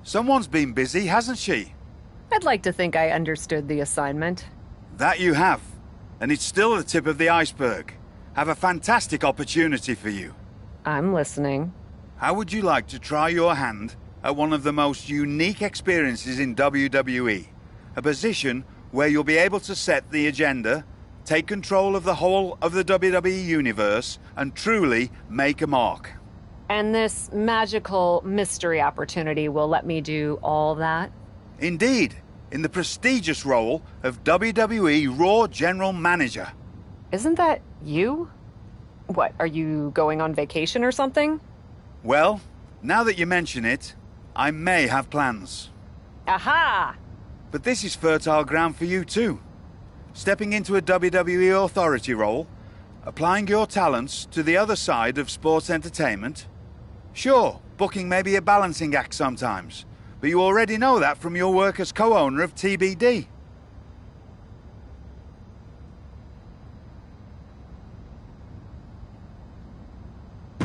Someone's been busy, hasn't she? I'd like to think I understood the assignment. That you have. And it's still the tip of the iceberg. Have a fantastic opportunity for you. I'm listening. How would you like to try your hand at one of the most unique experiences in WWE? A position where you'll be able to set the agenda, take control of the whole of the WWE universe, and truly make a mark. And this magical mystery opportunity will let me do all that? Indeed, in the prestigious role of WWE Raw General Manager. Isn't that you? What, are you going on vacation or something? Well, now that you mention it, I may have plans. Aha! But this is fertile ground for you too. Stepping into a WWE authority role, applying your talents to the other side of sports entertainment. Sure, booking may be a balancing act sometimes, but you already know that from your work as co-owner of TBD.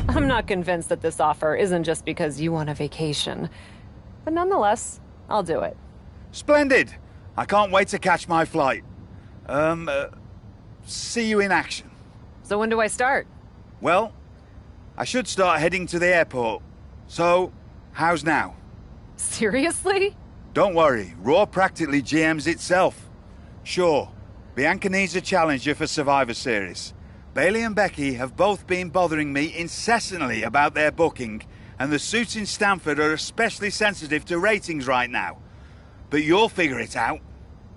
I'm not convinced that this offer isn't just because you want a vacation. But nonetheless, I'll do it. Splendid! I can't wait to catch my flight. See you in action. So when do I start? Well, I should start heading to the airport. So, how's now? Seriously? Don't worry, Raw practically GMs itself. Sure, Bianca needs a challenger for Survivor Series. Bayley and Becky have both been bothering me incessantly about their booking, and the suits in Stamford are especially sensitive to ratings right now. But you'll figure it out.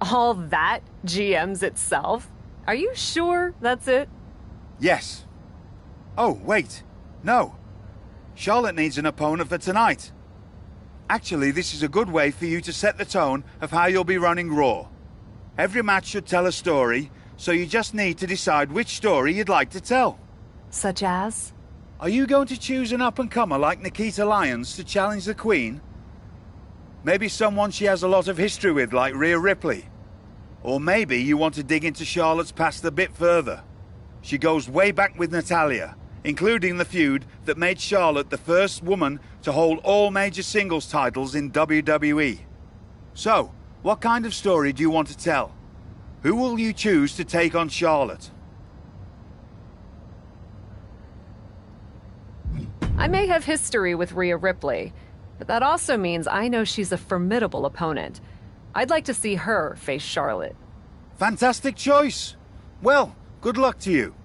All that GMs itself? Are you sure that's it? Yes. Oh, wait. No. Charlotte needs an opponent for tonight. Actually, this is a good way for you to set the tone of how you'll be running Raw. Every match should tell a story, so you just need to decide which story you'd like to tell. Such as? Are you going to choose an up-and-comer like Nikita Lyons to challenge the Queen? Maybe someone she has a lot of history with, like Rhea Ripley. Or maybe you want to dig into Charlotte's past a bit further. She goes way back with Natalya, including the feud that made Charlotte the first woman to hold all major singles titles in WWE. So, what kind of story do you want to tell? Who will you choose to take on Charlotte? I may have history with Rhea Ripley, but that also means I know she's a formidable opponent. I'd like to see her face Charlotte. Fantastic choice. Well, good luck to you.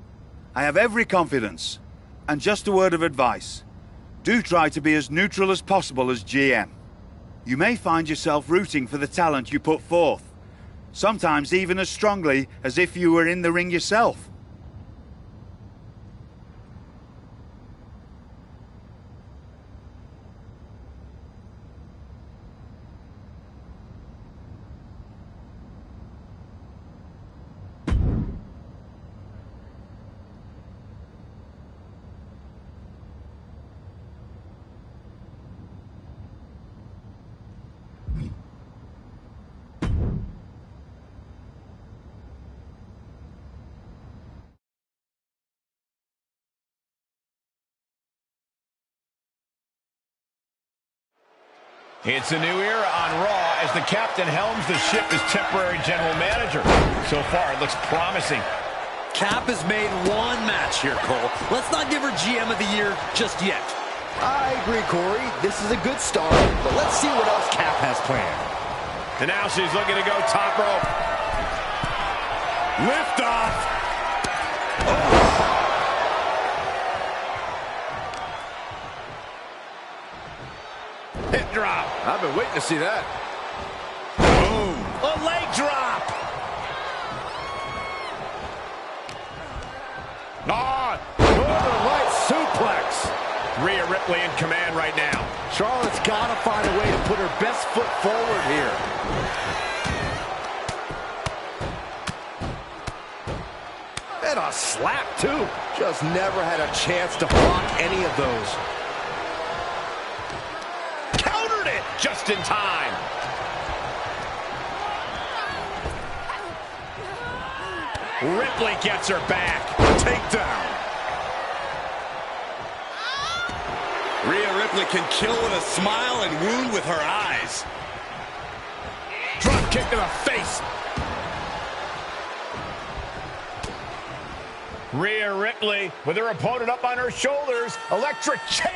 I have every confidence. And just a word of advice. Do try to be as neutral as possible as GM. You may find yourself rooting for the talent you put forth. Sometimes even as strongly as if you were in the ring yourself. It's a new era on Raw as the captain helms the ship as temporary general manager. So far, it looks promising. Cap has made one match here, Cole. Let's not give her GM of the year just yet. I agree, Corey. This is a good start, but let's see what else Cap has planned. And now she's looking to go top rope. Lift off. Oh. Hip drop. I've been waiting to see that. Boom. A leg drop. On. Northern Light suplex. Rhea Ripley in command right now. Charlotte's got to find a way to put her best foot forward here. And a slap, too. Just never had a chance to block any of those. Countered it just in time. Ripley gets her back. Takedown. Rhea Ripley can kill with a smile and wound with her eyes. Drop kick to the face. Rhea Ripley with her opponent up on her shoulders. Electric chair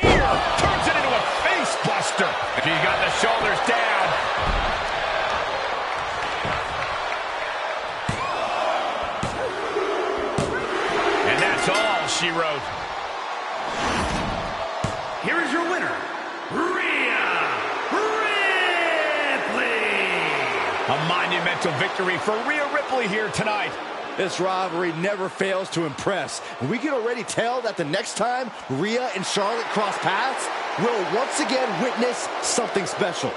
turns it into a face buster. She got the shoulders down. And that's all she wrote. Here is your winner, Rhea Ripley. A monumental victory for Rhea Ripley here tonight. This rivalry never fails to impress. And we can already tell that the next time Rhea and Charlotte cross paths, we'll once again witness something special.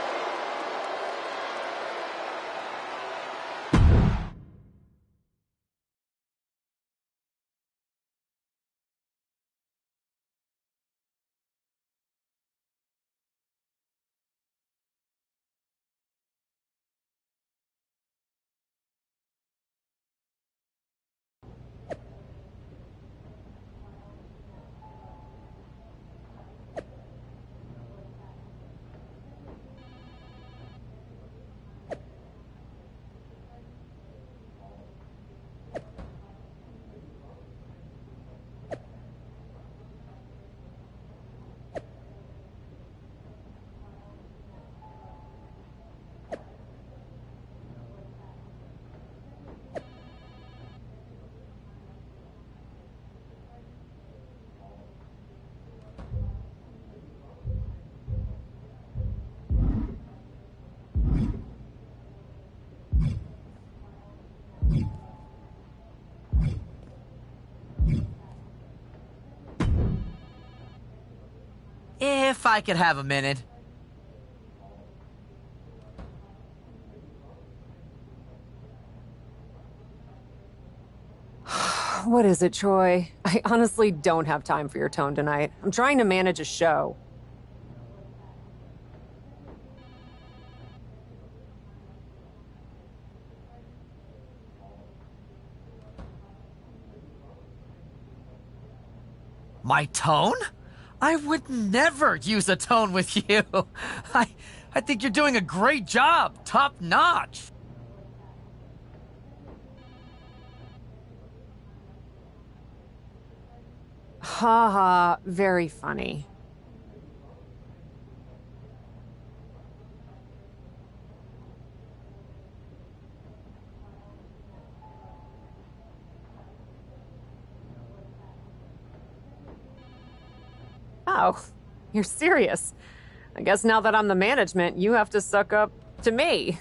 If I could have a minute. What is it, Troy? I honestly don't have time for your tone tonight. I'm trying to manage a show. My tone? I would never use a tone with you. I think you're doing a great job. Top notch. Ha ha, very funny. Oh, you're serious. I guess now that I'm the management, you have to suck up to me.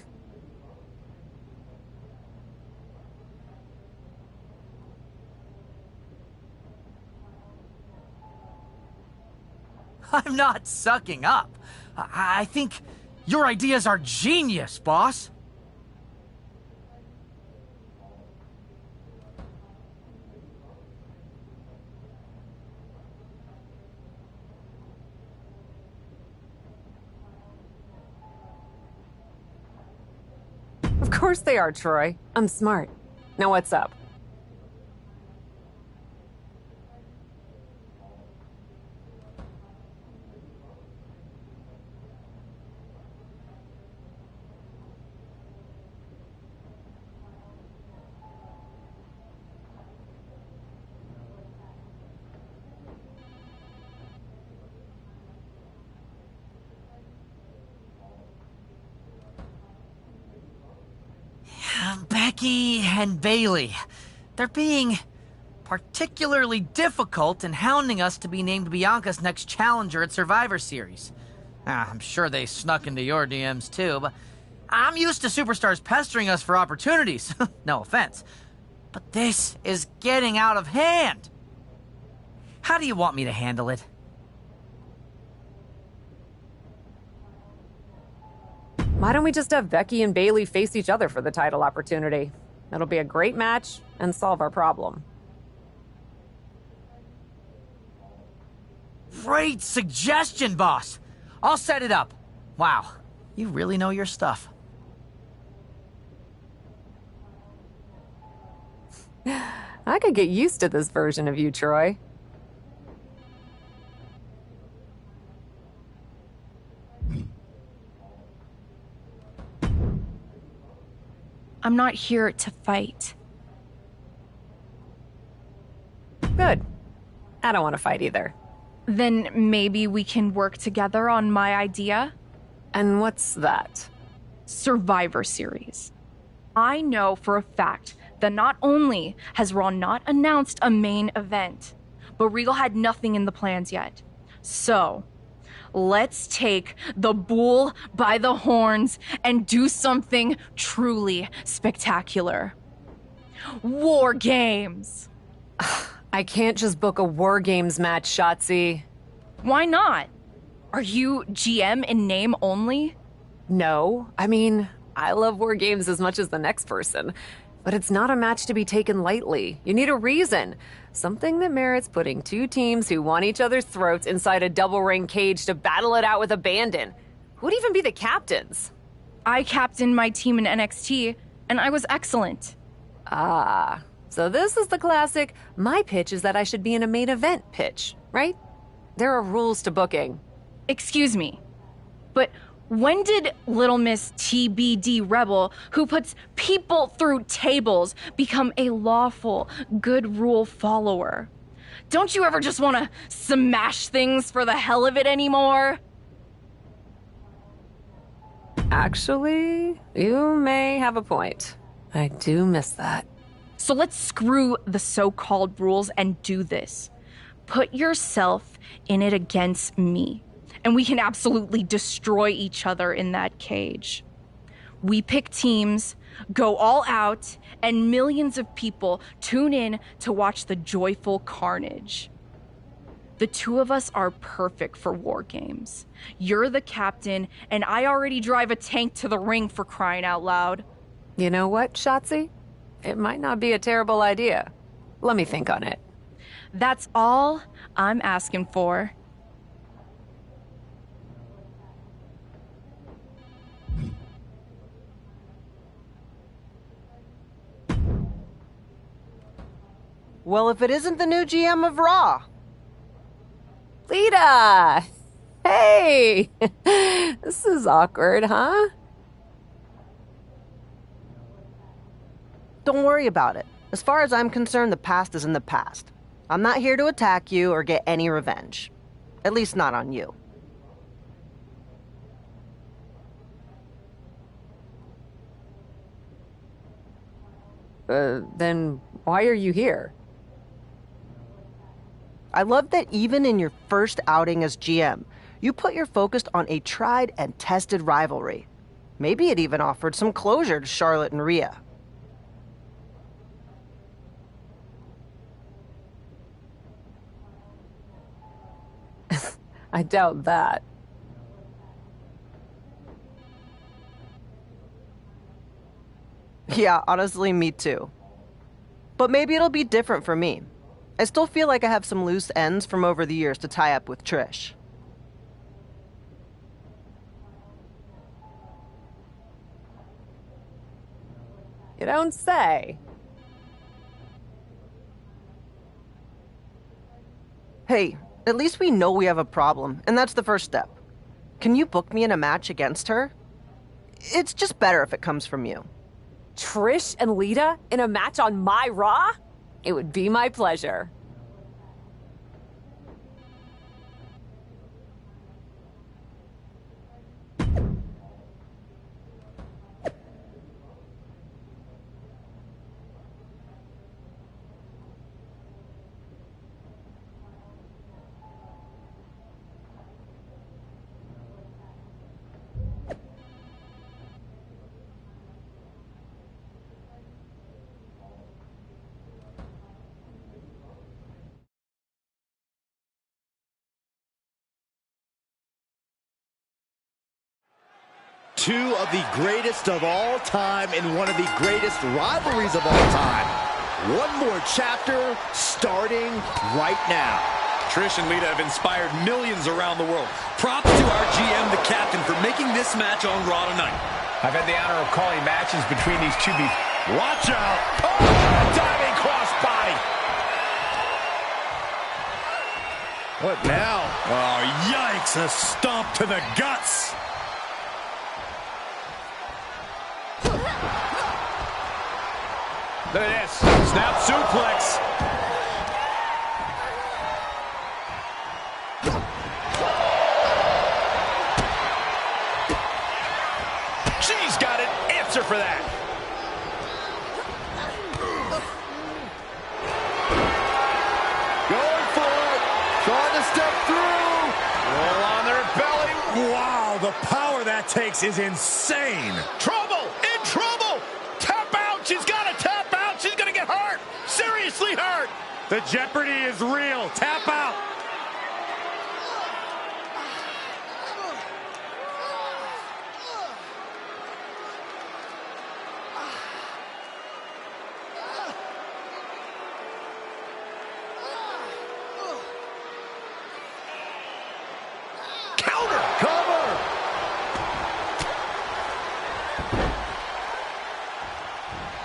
I'm not sucking up. I think your ideas are genius, boss. Of course they are, Troy. I'm smart. Now what's up? Becky and Bailey. They're being particularly difficult in hounding us to be named Bianca's next challenger at Survivor Series. I'm sure they snuck into your DMs too, but I'm used to superstars pestering us for opportunities. No offense. But this is getting out of hand. How do you want me to handle it? Why don't we just have Becky and Bailey face each other for the title opportunity? That'll be a great match and solve our problem. Great suggestion, boss. I'll set it up. Wow, you really know your stuff. I could get used to this version of you, Troy. I'm not here to fight. Good. I don't want to fight either. Then maybe we can work together on my idea? And what's that? Survivor Series. I know for a fact that not only has Raw not announced a main event, but Regal had nothing in the plans yet. So, let's take the bull by the horns and do something truly spectacular. War Games! I can't just book a War Games match, Shotzi. Why not? Are you GM in name only? No. I mean, I love War Games as much as the next person. But it's not a match to be taken lightly. You need a reason. Something that merits putting two teams who want each other's throats inside a double ring cage to battle it out with abandon. Who'd even be the captains? I captained my team in NXT, and I was excellent. Ah, so this is the classic, my pitch is that I should be in a main event pitch, right? There are rules to booking. Excuse me, but when did Little Miss TBD Rebel, who puts people through tables, become a lawful, good rule follower? Don't you ever just want to smash things for the hell of it anymore? Actually, you may have a point. I do miss that. So let's screw the so-called rules and do this. Put yourself in it against me, and we can absolutely destroy each other in that cage. We pick teams, go all out, and millions of people tune in to watch the joyful carnage. The two of us are perfect for War Games. You're the captain, and I already drive a tank to the ring, for crying out loud. You know what, Shotzi? It might not be a terrible idea. Let me think on it. That's all I'm asking for. Well, if it isn't the new GM of Raw. Lita! Hey! This is awkward, huh? Don't worry about it. As far as I'm concerned, the past is in the past. I'm not here to attack you or get any revenge. At least not on you. Then why are you here? I love that even in your first outing as GM, you put your focus on a tried and tested rivalry. Maybe it even offered some closure to Charlotte and Rhea. I doubt that. Yeah, honestly, me too. But maybe it'll be different for me. I still feel like I have some loose ends from over the years to tie up with Trish. You don't say. Hey, at least we know we have a problem, and that's the first step. Can you book me in a match against her? It's just better if it comes from you. Trish and Lita in a match on my Raw? It would be my pleasure. Two of the greatest of all time in one of the greatest rivalries of all time. One more chapter starting right now. Trish and Lita have inspired millions around the world. Props to our GM, the captain, for making this match on Raw tonight. I've had the honor of calling matches between these two Watch out! Oh, diving crossbody. What now? Oh, yikes, a stomp to the guts. Look at this. Snap suplex. She's got an answer for that. Going for it. Trying to step through. Roll on their belly. Wow, the power that takes is insane. Trouble! In trouble! Tap out! She's got to tap out! She's going to get hurt! Seriously hurt! The jeopardy is real. Tap out.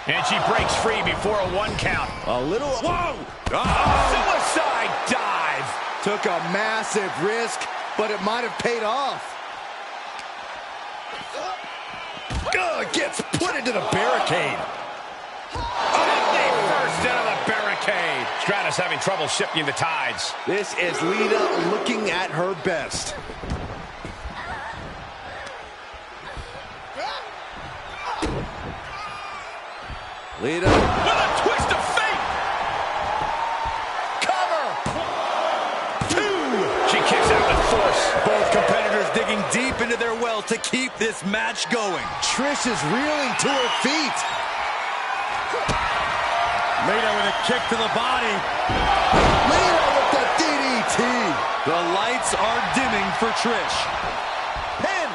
And she breaks free before a 1 count. A little... Whoa! Suicide dive! Took a massive risk, but it might have paid off. Gets put into the barricade. Sydney first into the barricade. Stratus having trouble shifting the tides. This is Lita looking at her best. Lita. With a twist of fate! Cover! 2! She kicks out with force. Both competitors digging deep into their well to keep this match going. Trish is reeling to her feet. Lita with a kick to the body. Lita with the DDT. The lights are dimming for Trish. Pin.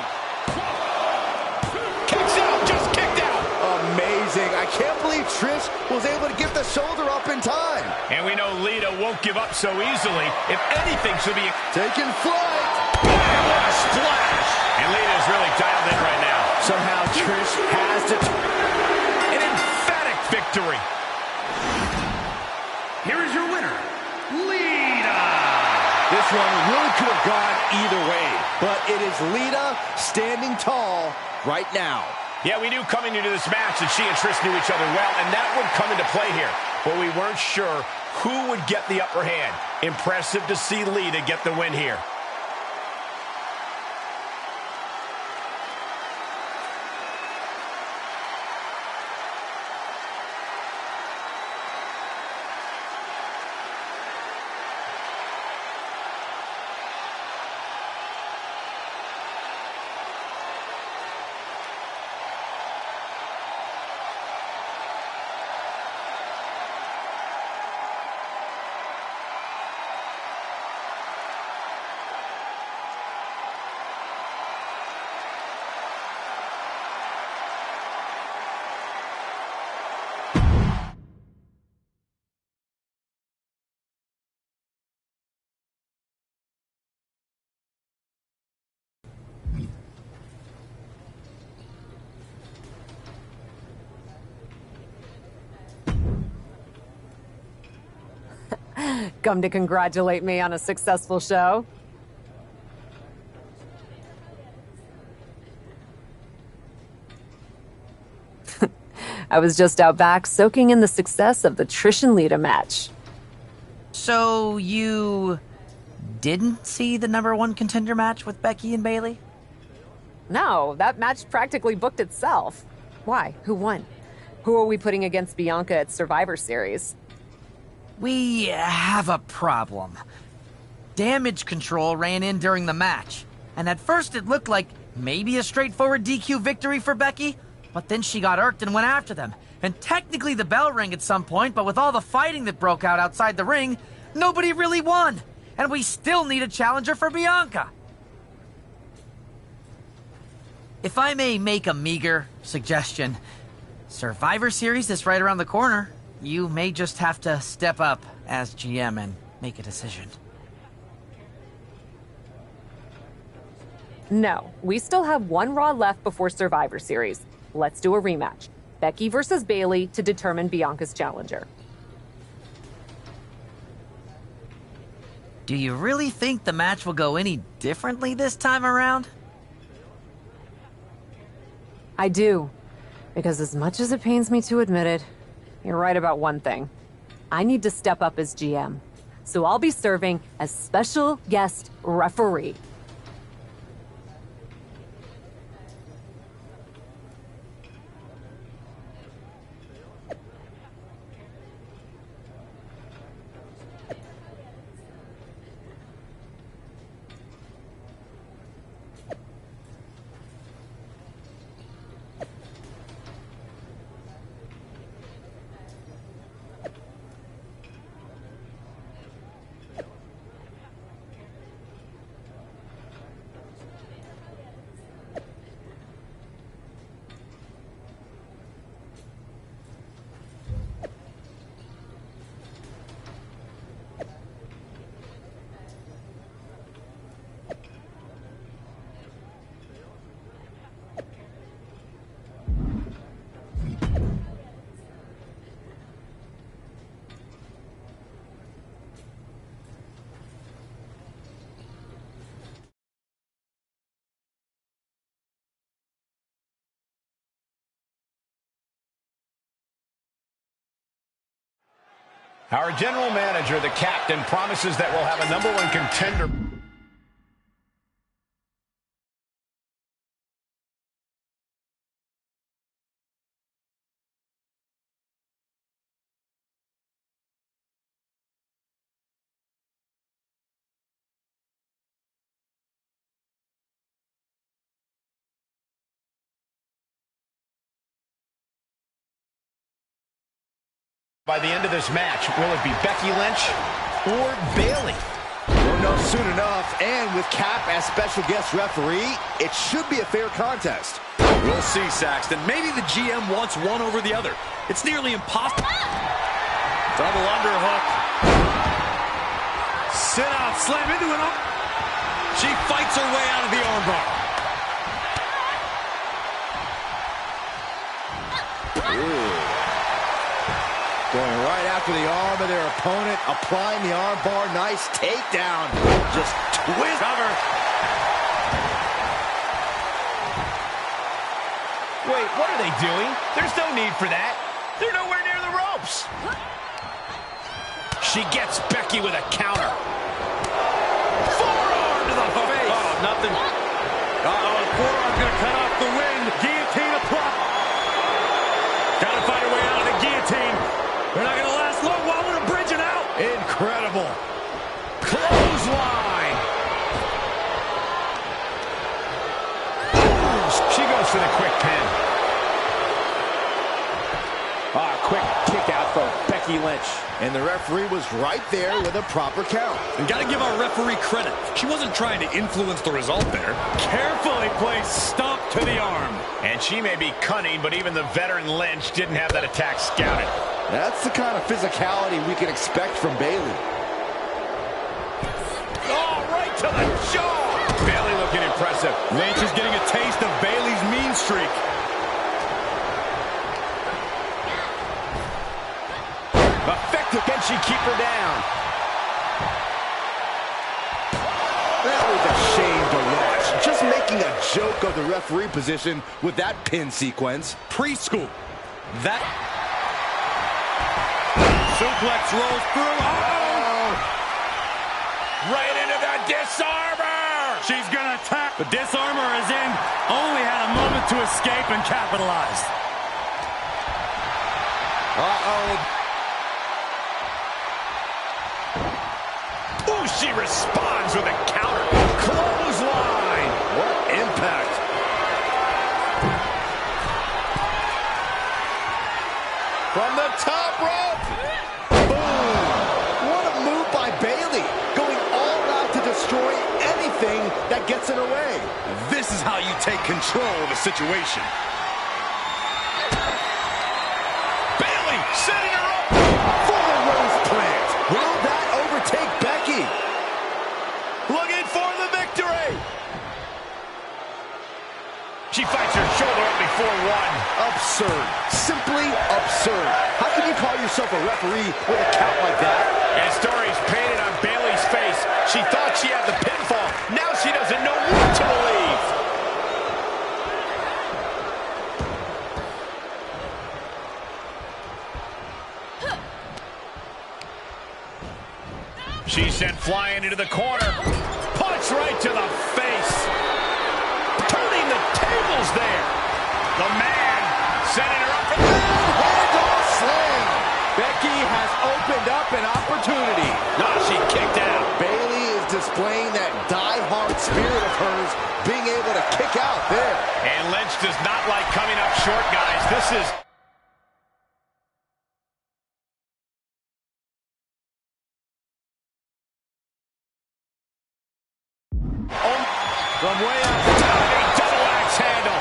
Kicks out, just kicked out. Amazing. I can't believe Trish was able to get the shoulder up in time. And we know Lita won't give up so easily. If anything, she'll be Taking flight. And what a splash! And Lita is really dialed in right now. Somehow Trish has to... An emphatic victory. Here is your winner, Lita. This one really could have gone either way, but it is Lita standing tall right now. Yeah, we knew coming into this match that she and Trish knew each other well, and that would come into play here. But we weren't sure who would get the upper hand. Impressive to see Lita get the win here. Come to congratulate me on a successful show? I was just out back soaking in the success of the Trish and Lita match. So you didn't see the #1 contender match with Becky and Bayley? No, that match practically booked itself. Why? Who won? Who are we putting against Bianca at Survivor Series? We have a problem. Damage Control ran in during the match, and at first it looked like maybe a straightforward DQ victory for Becky, but then she got irked and went after them. And technically the bell rang at some point, but with all the fighting that broke out outside the ring, nobody really won. And we still need a challenger for Bianca. If I may make a meager suggestion, Survivor Series is right around the corner. You may just have to step up as GM and make a decision. No, we still have one Raw left before Survivor Series. Let's do a rematch. Becky versus Bayley to determine Bianca's challenger. Do you really think the match will go any differently this time around? I do. Because as much as it pains me to admit it, you're right about one thing. I need to step up as GM. So I'll be serving as special guest referee. Our general manager, the captain, promises that we'll have a #1 contender. By the end of this match, will it be Becky Lynch or Bayley? We'll know soon enough, and with Cap as special guest referee, it should be a fair contest. We'll see, Saxton. Maybe the GM wants one over the other. It's nearly impossible. Double underhook. Sit out, slam into it. She fights her way out of the armbar. Going right after the arm of their opponent, applying the arm bar. Nice takedown. Just twist. Cover. Wait, what are they doing? There's no need for that. They're nowhere near the ropes. She gets Becky with a counter. Forearm to the face. Oh, nothing. Uh-oh, the forearm's going to cut off the wind. Guillotine applied. Got to find her way out of the guillotine. They're not going to last long while we're bridging out. Incredible. Clothesline. She goes for the quick pin. Quick kick out from Becky Lynch. And the referee was right there with a proper count. And got to give our referee credit. She wasn't trying to influence the result there. Carefully placed stomp to the arm. And she may be cunning, but even the veteran Lynch didn't have that attack scouted. That's the kind of physicality we can expect from Bayley. Oh, right to the jaw. Bayley looking impressive. Lynch is getting a taste of Bayley's mean streak. Effective. Can she keep her down? That was a shame to watch. Just making a joke of the referee position with that pin sequence. Preschool. That suplex rolls through. Oh! Right into the disarmor. She's going to attack. The disarmor is in. Only had a moment to escape and capitalized. Uh-oh. Ooh, she responds with a counter. Clothesline. What impact. From the top rope. Boom. What a move by Bayley. Going all out to destroy anything that gets in her way. This is how you take control of a situation. Bayley setting her up. For the rose plant. Will that overtake Becky? Looking for the victory. She fights her shoulder up before one. Absurd. Simply absurd. How can you call yourself a referee with a count like that? And stories painted on Bayley's face. She thought she had the pinfall. Now she doesn't know what to believe. She's sent flying into the corner. Punch right to the face. Turning the tables there. The man setting her up for the Hand-off slam. Becky has opened up an opportunity. No, she kicked out. Bayley is displaying that die-hard spirit of hers, being able to kick out there. And Lynch does not like coming up short, guys. This is... From way up top, a double axe handle.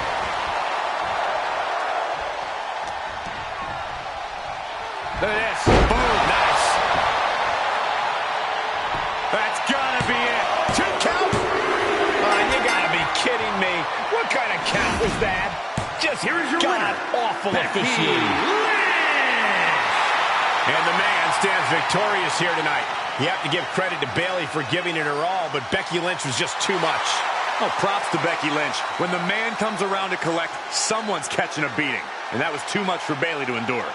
Look at this. Boom. Nice. That's gotta be it. 2 count. You gotta be kidding me. What kind of count was that? Just god-awful officiating. And the man stands victorious here tonight. You have to give credit to Bayley for giving it her all, but Becky Lynch was just too much. Oh, props to Becky Lynch. When the man comes around to collect, someone's catching a beating. And that was too much for Bayley to endure.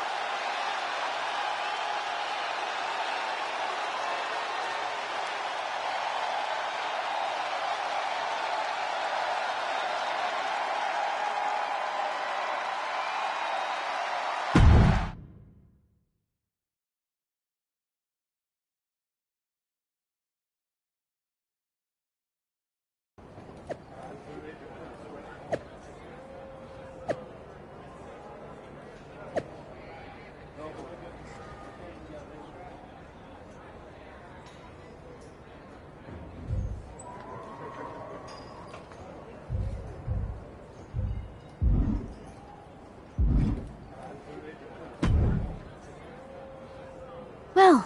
Well,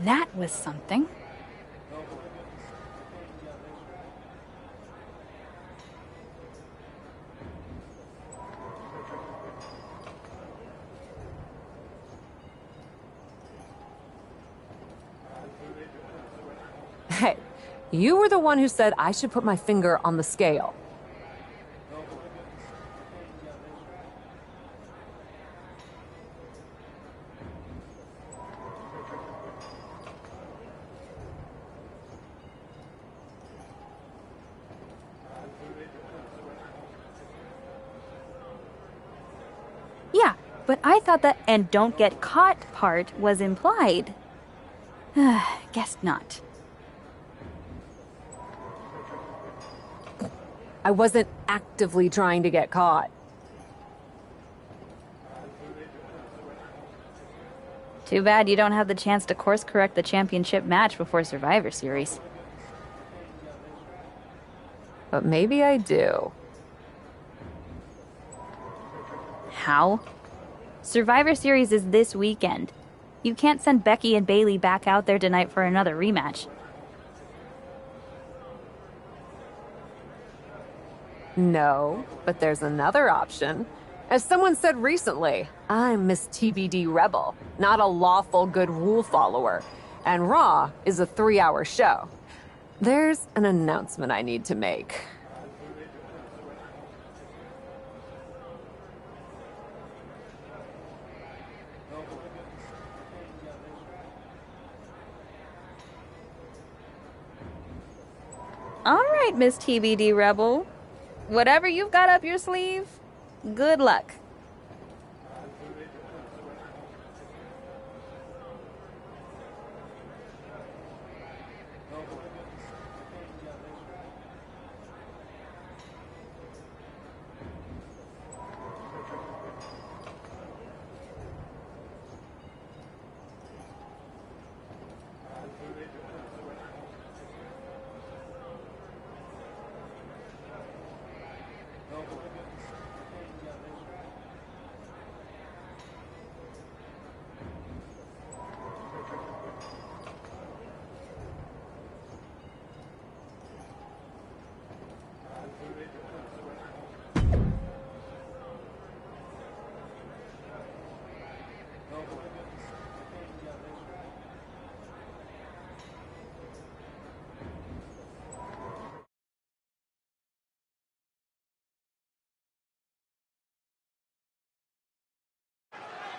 that was something. Hey, you were the one who said I should put my finger on the scale. Yeah, but I thought that "and don't get caught" part was implied. Guess not. I wasn't actively trying to get caught. Too bad you don't have the chance to course correct the championship match before Survivor Series. But maybe I do. How? Survivor Series is this weekend. You can't send Becky and Bayley back out there tonight for another rematch. No, but there's another option. As someone said recently, I'm Miss TBD Rebel, not a lawful good rule follower. And Raw is a 3-hour show. There's an announcement I need to make. All right, Miss TBD Rebel. Whatever you've got up your sleeve, good luck.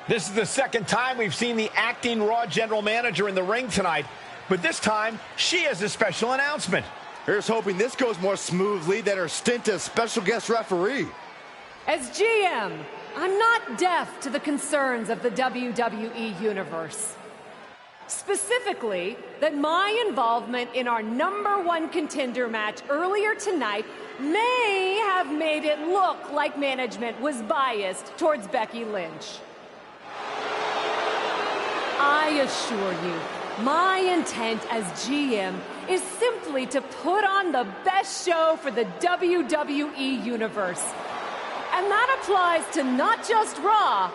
This is the second time we've seen the acting Raw general manager in the ring tonight. but this time she has a special announcement. Here's hoping this goes more smoothly than her stint as special guest referee. As GM, I'm not deaf to the concerns of the WWE Universe. Specifically, that my involvement in our #1 contender match earlier tonight may have made it look like management was biased towards Becky Lynch. I assure you, my intent as GM is simply to put on the best show for the WWE Universe. And that applies to not just Raw,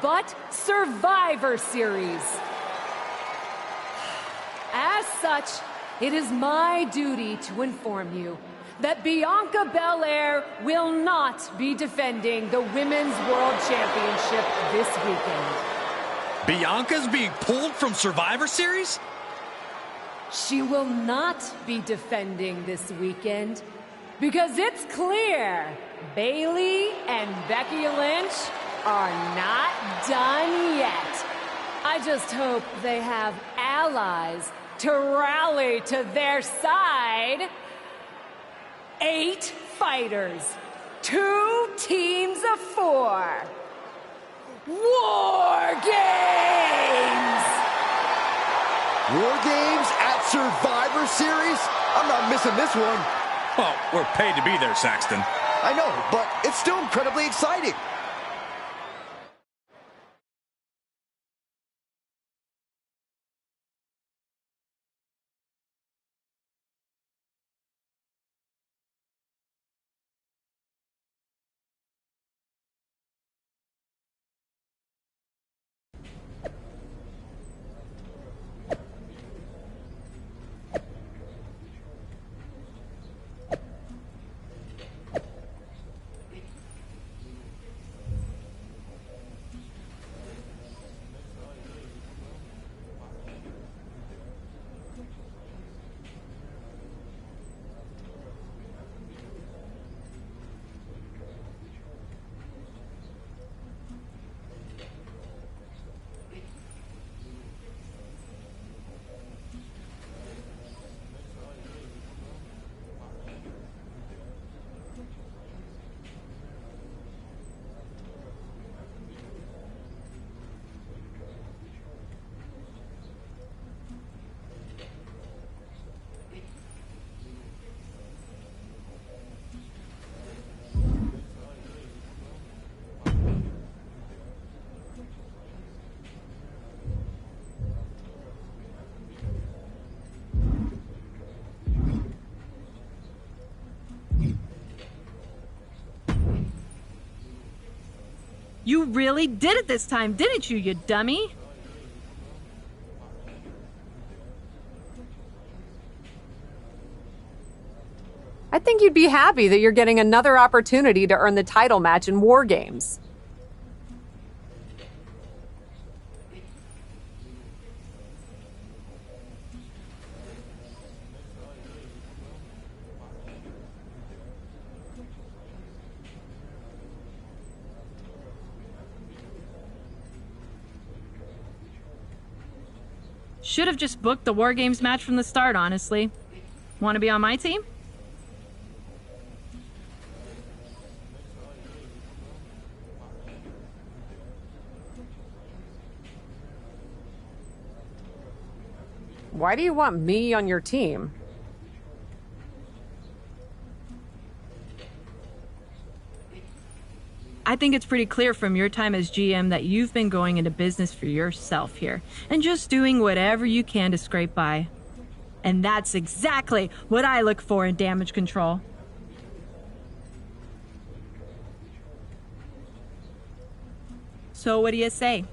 but Survivor Series. As such, it is my duty to inform you that Bianca Belair will not be defending the Women's World Championship this weekend. Bianca's being pulled from Survivor Series? She will not be defending this weekend because it's clear Bayley and Becky Lynch are not done yet. I just hope they have allies to rally to their side. 8 fighters, 2 teams of 4. War Games! War Games at Survivor Series? I'm not missing this one. Well, we're paid to be there, Saxton. I know, but it's still incredibly exciting. You really did it this time, didn't you, you dummy? I think you'd be happy that you're getting another opportunity to earn the title match in War Games. Should have just booked the War Games match from the start, honestly. Want to be on my team? Why do you want me on your team? I think it's pretty clear from your time as GM that you've been going into business for yourself here and just doing whatever you can to scrape by. And that's exactly what I look for in damage control. So what do you say?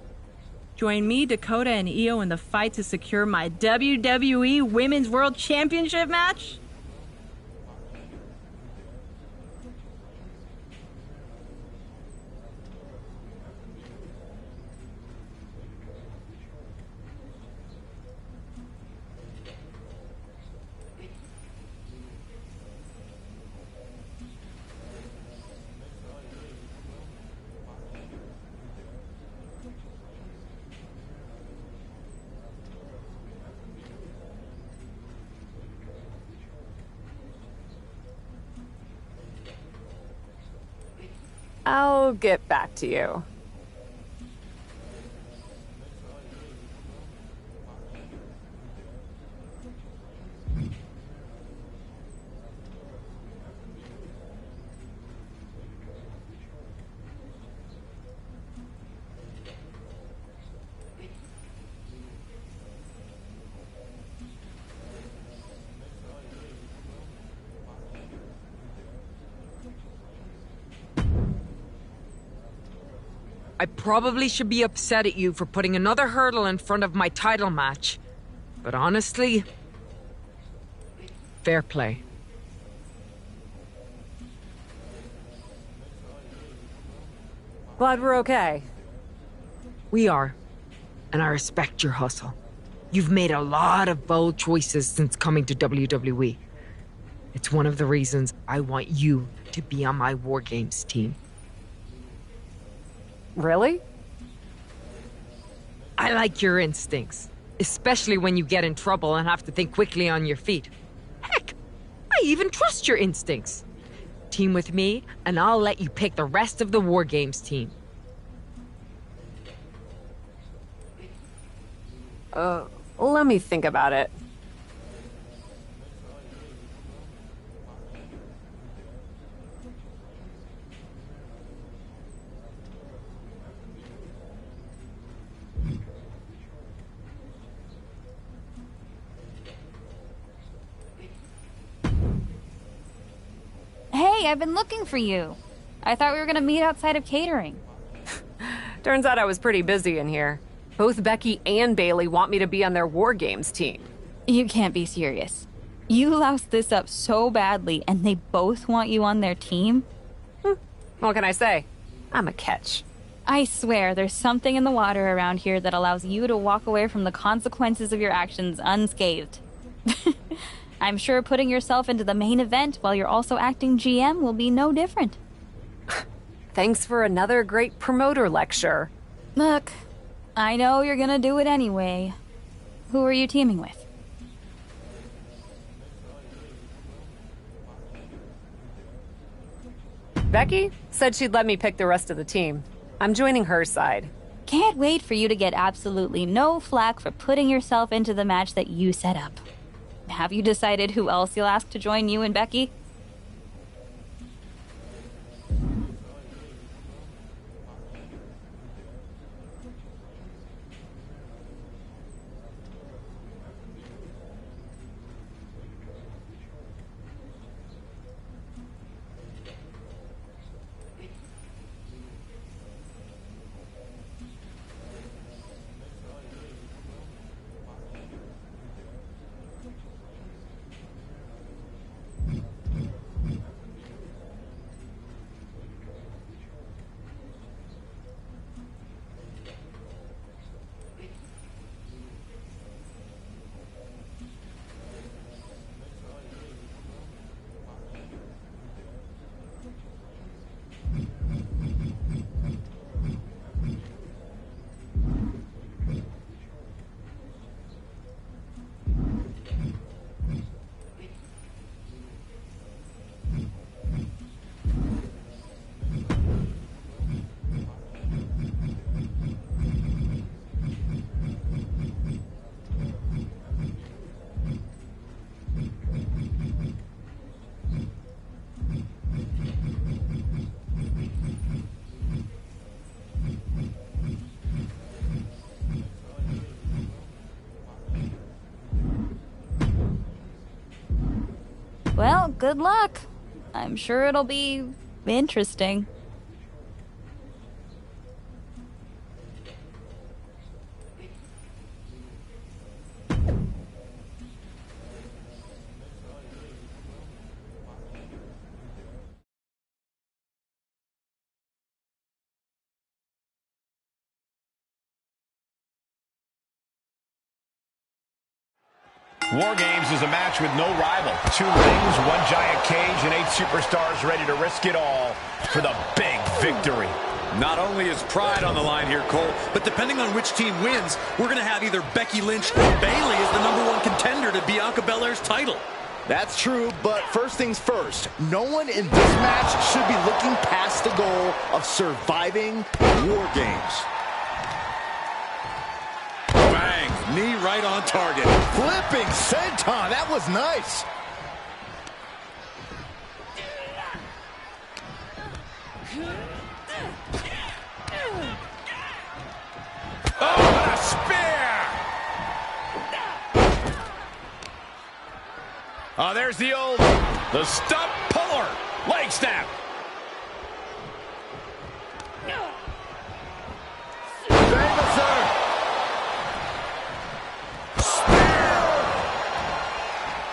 Join me, Dakota, and Io in the fight to secure my WWE Women's World Championship match? I'll get back to you. I probably should be upset at you for putting another hurdle in front of my title match. But honestly, fair play. Glad we're okay. We are, and I respect your hustle. You've made a lot of bold choices since coming to WWE. It's one of the reasons I want you to be on my War Games team. Really? I like your instincts, especially when you get in trouble and have to think quickly on your feet. Heck, I even trust your instincts. Team with me, and I'll let you pick the rest of the War Games team. Let me think about it. Hey, I've been looking for you. I thought we were gonna meet outside of catering. Turns out I was pretty busy in here. Both Becky and Bailey want me to be on their War Games team. You can't be serious. You loused this up so badly, and they both want you on their team? What can I say? I'm a catch. I swear, there's something in the water around here that allows you to walk away from the consequences of your actions unscathed. I'm sure putting yourself into the main event while you're also acting GM will be no different. Thanks for another great promoter lecture. Look, I know you're gonna do it anyway. Who are you teaming with? Becky said she'd let me pick the rest of the team. I'm joining her side. Can't wait for you to get absolutely no flack for putting yourself into the match that you set up. Have you decided who else you'll ask to join you and Becky? Well, good luck. I'm sure it'll be interesting. War Games is a match with no rival. 2 rings, 1 giant cage, and 8 superstars ready to risk it all for the big victory. Not only is pride on the line here, Cole, but depending on which team wins, we're going to have either Becky Lynch or Bailey as the #1 contender to Bianca Belair's title. That's true, but first things first, no one in this match should be looking past the goal of surviving War Games. Bang, knee right on target. Flipping senton, that was nice. Oh, what a spear! Oh, there's the stump puller. Leg snap.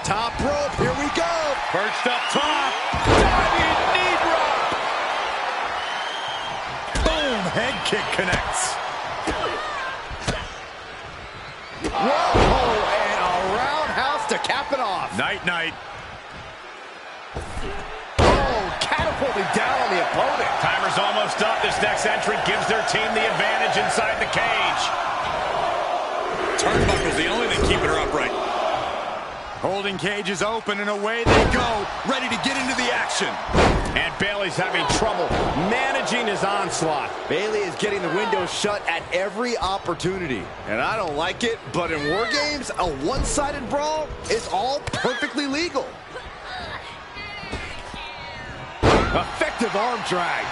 Top rope, here we go. Perched up top. Diving knee drop. Boom, head kick connects. Whoa, and a roundhouse to cap it off. Night, night. Oh, catapulting down on the opponent. Timer's almost up. This next entrant gives their team the advantage inside the cage. Turnbuckle's the only thing keeping her upright. Holding cage is open, and away they go, ready to get into the action. And Bayley's having trouble managing his onslaught. Bayley is getting the window shut at every opportunity. And I don't like it, but in War Games, a one-sided brawl is all perfectly legal. Effective arm drag.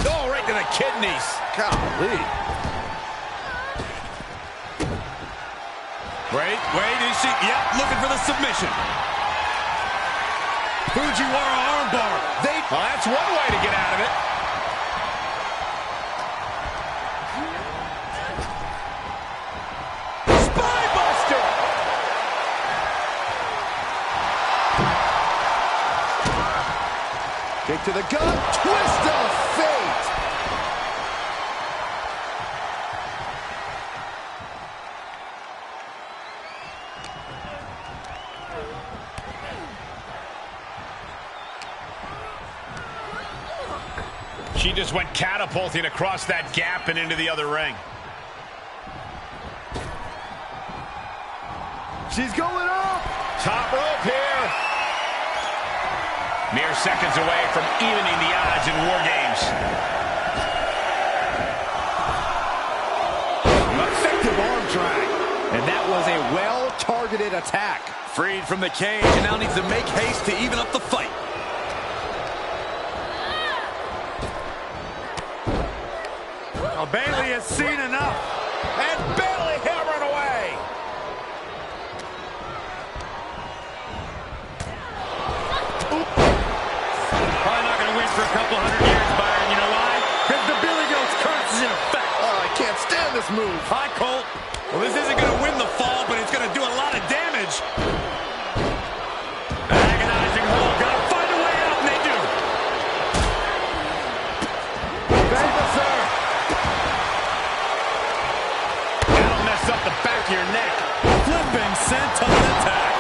Oh, right to the kidneys. Golly. Wait, is she? Yep, looking for the submission. Fujiwara armbar. Well, that's one way to get out of it. Spinebuster. Kick to the gut. Twist of fate. She just went catapulting across that gap and into the other ring. She's going up. Top rope here. Mere seconds away from evening the odds in War Games. Effective arm drag. And that was a well-targeted attack. Freed from the cage and now needs to make haste to even up the fight. Well, Bayley has seen enough. And Bayley hammering away. Probably not going to win for a couple hundred years, Byron. You know why? Because the Billy Goat's curse is in effect. Oh, I can't stand this move. Hi, Colt. Well, this isn't going to win the fall, but it's going to do a lot of damage. Agonizing hold. Got to find a way out, and they do. That'll mess up the back of your neck. Flipping senton attack.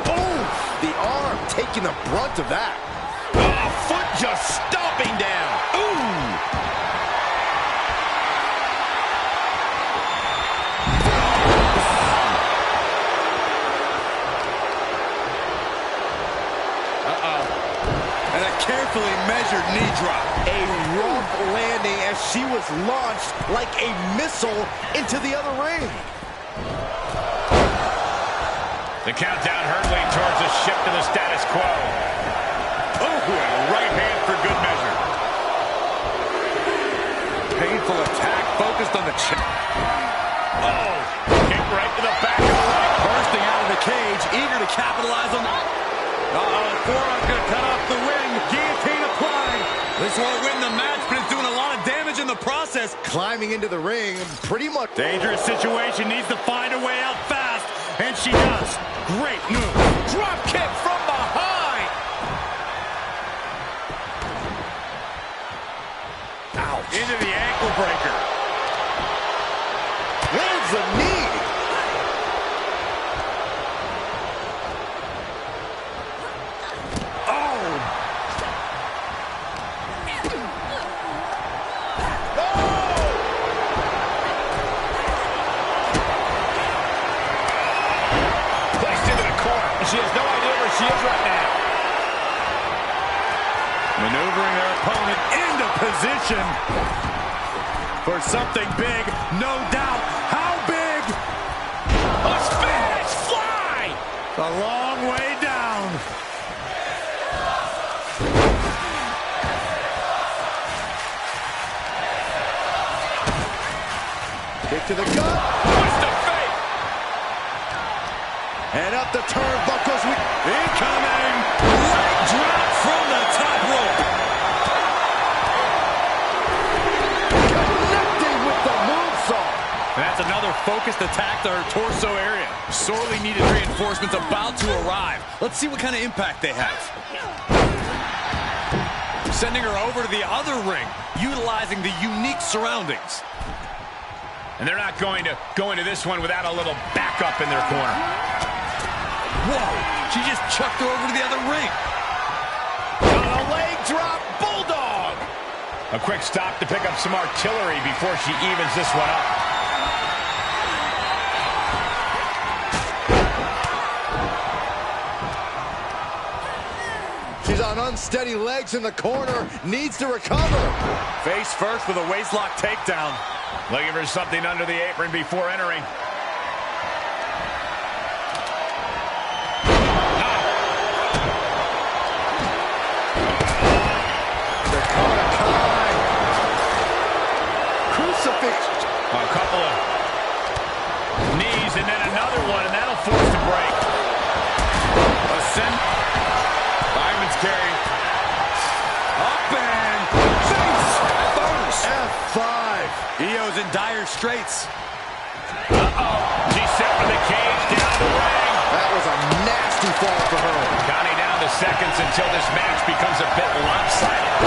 Boom! The arm taking the brunt of that. Oh, foot just stomping down. Ooh! And a carefully measured knee drop. A rough landing as she was launched like a missile into the other ring. The countdown hurtling towards a shift to the status quo. Oh, and a right hand for good measure. Painful attack focused on the chin. Oh, kick right to the back of the leg. Bursting out of the cage, eager to capitalize on the... Forearm's going to cut off the wing. Guillotine applied. This won't win the match, but it's doing a lot of damage in the process. Climbing into the ring, pretty much. Dangerous situation, needs to find a way out fast, and she does. Great move. Drop kick from behind. Ouch. Into the ankle breaker. Lands a knee. She has no idea where she is right now. Maneuvering her opponent into position for something big, no doubt. How big? A Spanish fly! A long way down. Kick to the gut. Twist of fate. And up the turnbuckles. Incoming. Leg drop from the top rope. Connecting with the moonsault. That's another focused attack to her torso area. Sorely needed reinforcements about to arrive. Let's see what kind of impact they have. Sending her over to the other ring, utilizing the unique surroundings. And they're not going to go into this one without a little backup in their corner. Whoa, she just chucked her over to the other ring. On a leg drop, bulldog. A quick stop to pick up some artillery before she evens this one up. She's on unsteady legs in the corner, needs to recover. Face first with a waistlock takedown. Looking for something under the apron before entering. Crucifix. A couple of knees and then another one, and that'll force the break. Ascend. Fireman's carry. Up and face first. F5. Io's in dire straits. Uh-oh. She's set for the cage down the ring. That was a nasty fall for her. Counting down the seconds until this match becomes a bit lopsided.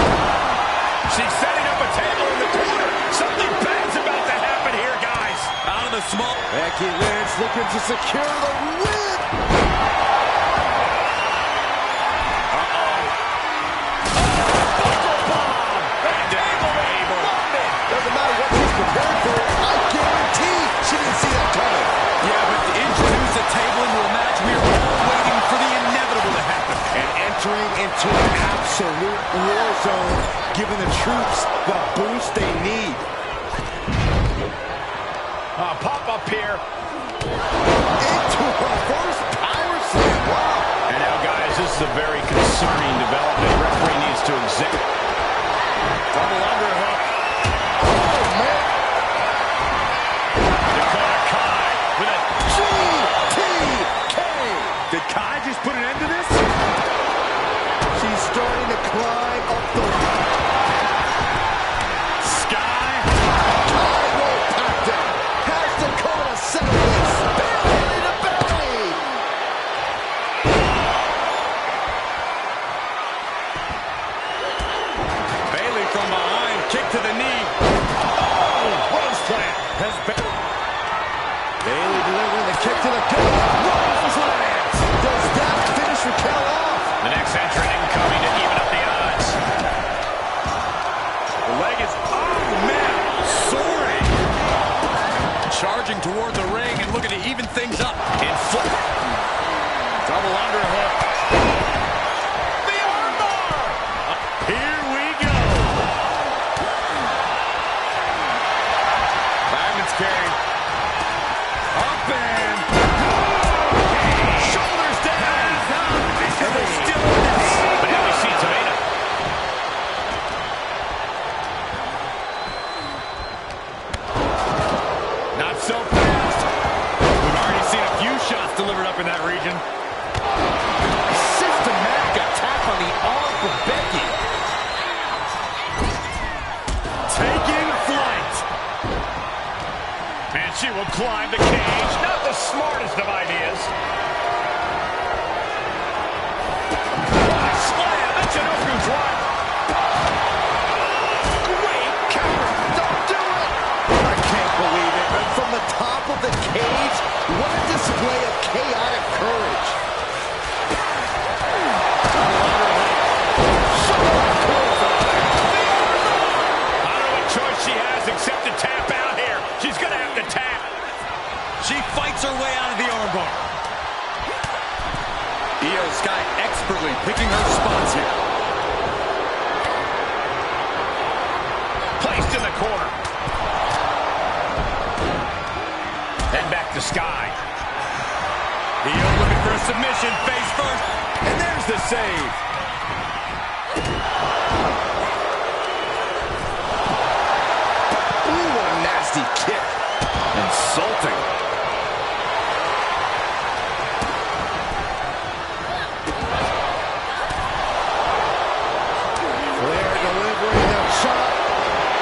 She's setting up a table in the corner. Something bad's about to happen here, guys. Out of the small. Becky Lynch looking to secure the win. Doesn't matter what she's prepared for. I guarantee she didn't see that coming. Yeah, but to introduce a table into a match, we are all waiting for the inevitable to happen. And entering into an absolute war zone, giving the troops the boost they need. Pop up here. Into her first power slam. Wow. And now, guys, this is a very concerning development. Referee needs to examine. Double underhook. Oh, man. Dakota Kai with a GTK. Did Kai just put an end to this? She's starting to climb up the Sky. high rope pack down. Has Dakota settling. Belly to belly. Bayley from behind. Kick to the knee. Oh, Rose plant. Has been. Bayley delivering the kick to the gut. Rose lands. Does that finish Raquel off? The next entrant incoming to even up the odds. The leg is. Oh, man. Soaring. Charging toward the ring and looking to even things up. In foot. Double underhook. The armbar. Here we go. Fireman's carry. Up and. Shoulders down. And they're still in this. But now we see Tamina. Not so fast. We've already seen a few shots delivered up in that region. Systematic attack on the arm for Becky. Taking flight. And she will climb the cage. Not the smartest of ideas. Slam. That's an open drive. Great counter. Don't do it. I can't believe it. And from the top of the cage, what a display of chaotic courage. I don't know what choice she has except to tap out here. She's going to have to tap. She fights her way out of the armbar. Sky expertly picking her spots here. Placed in the corner. And back to Sky. Io looking for a submission, face first, and there's the save. Ooh, what a nasty kick. Insulting. Flair delivering the shot.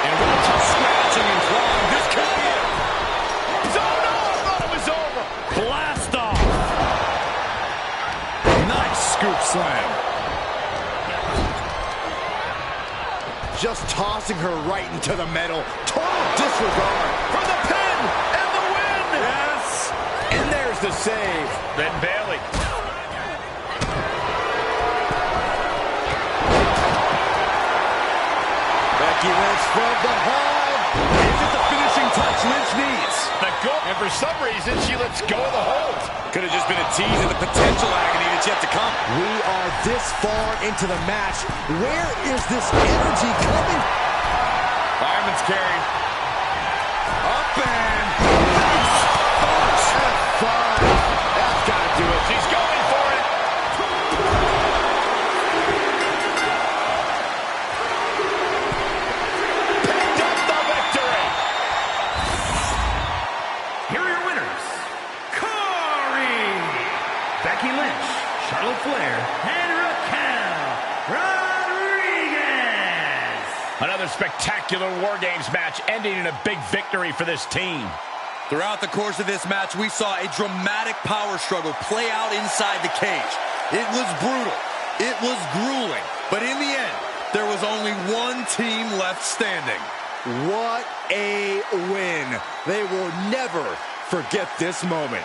And watch her scratching and clawing. This could be it. Oh no, I thought it was over. Blast off. Nice scoop slam. Just tossing her right into the metal. Total disregard. For the pin and the win. Yes. And there's the save. Then Bayley. Becky Lynch from behind. Is it the finishing touch Lynch needs? The goal. And for some reason, she lets go of the hold. Could have just been a tease of the potential agony that's yet to come. We are this far into the match. Where is this energy coming? Fireman's carry. Up and... F5. That's got to do it. She's going for it. Picked up the victory. Here are your winners, Corey, Becky Lynch, Charlotte Flair, and Raquel Rodriguez. Another spectacular War Games match ending in a big victory for this team. Throughout the course of this match, we saw a dramatic power struggle play out inside the cage. It was brutal. It was grueling. But in the end, there was only one team left standing. What a win. They will never forget this moment.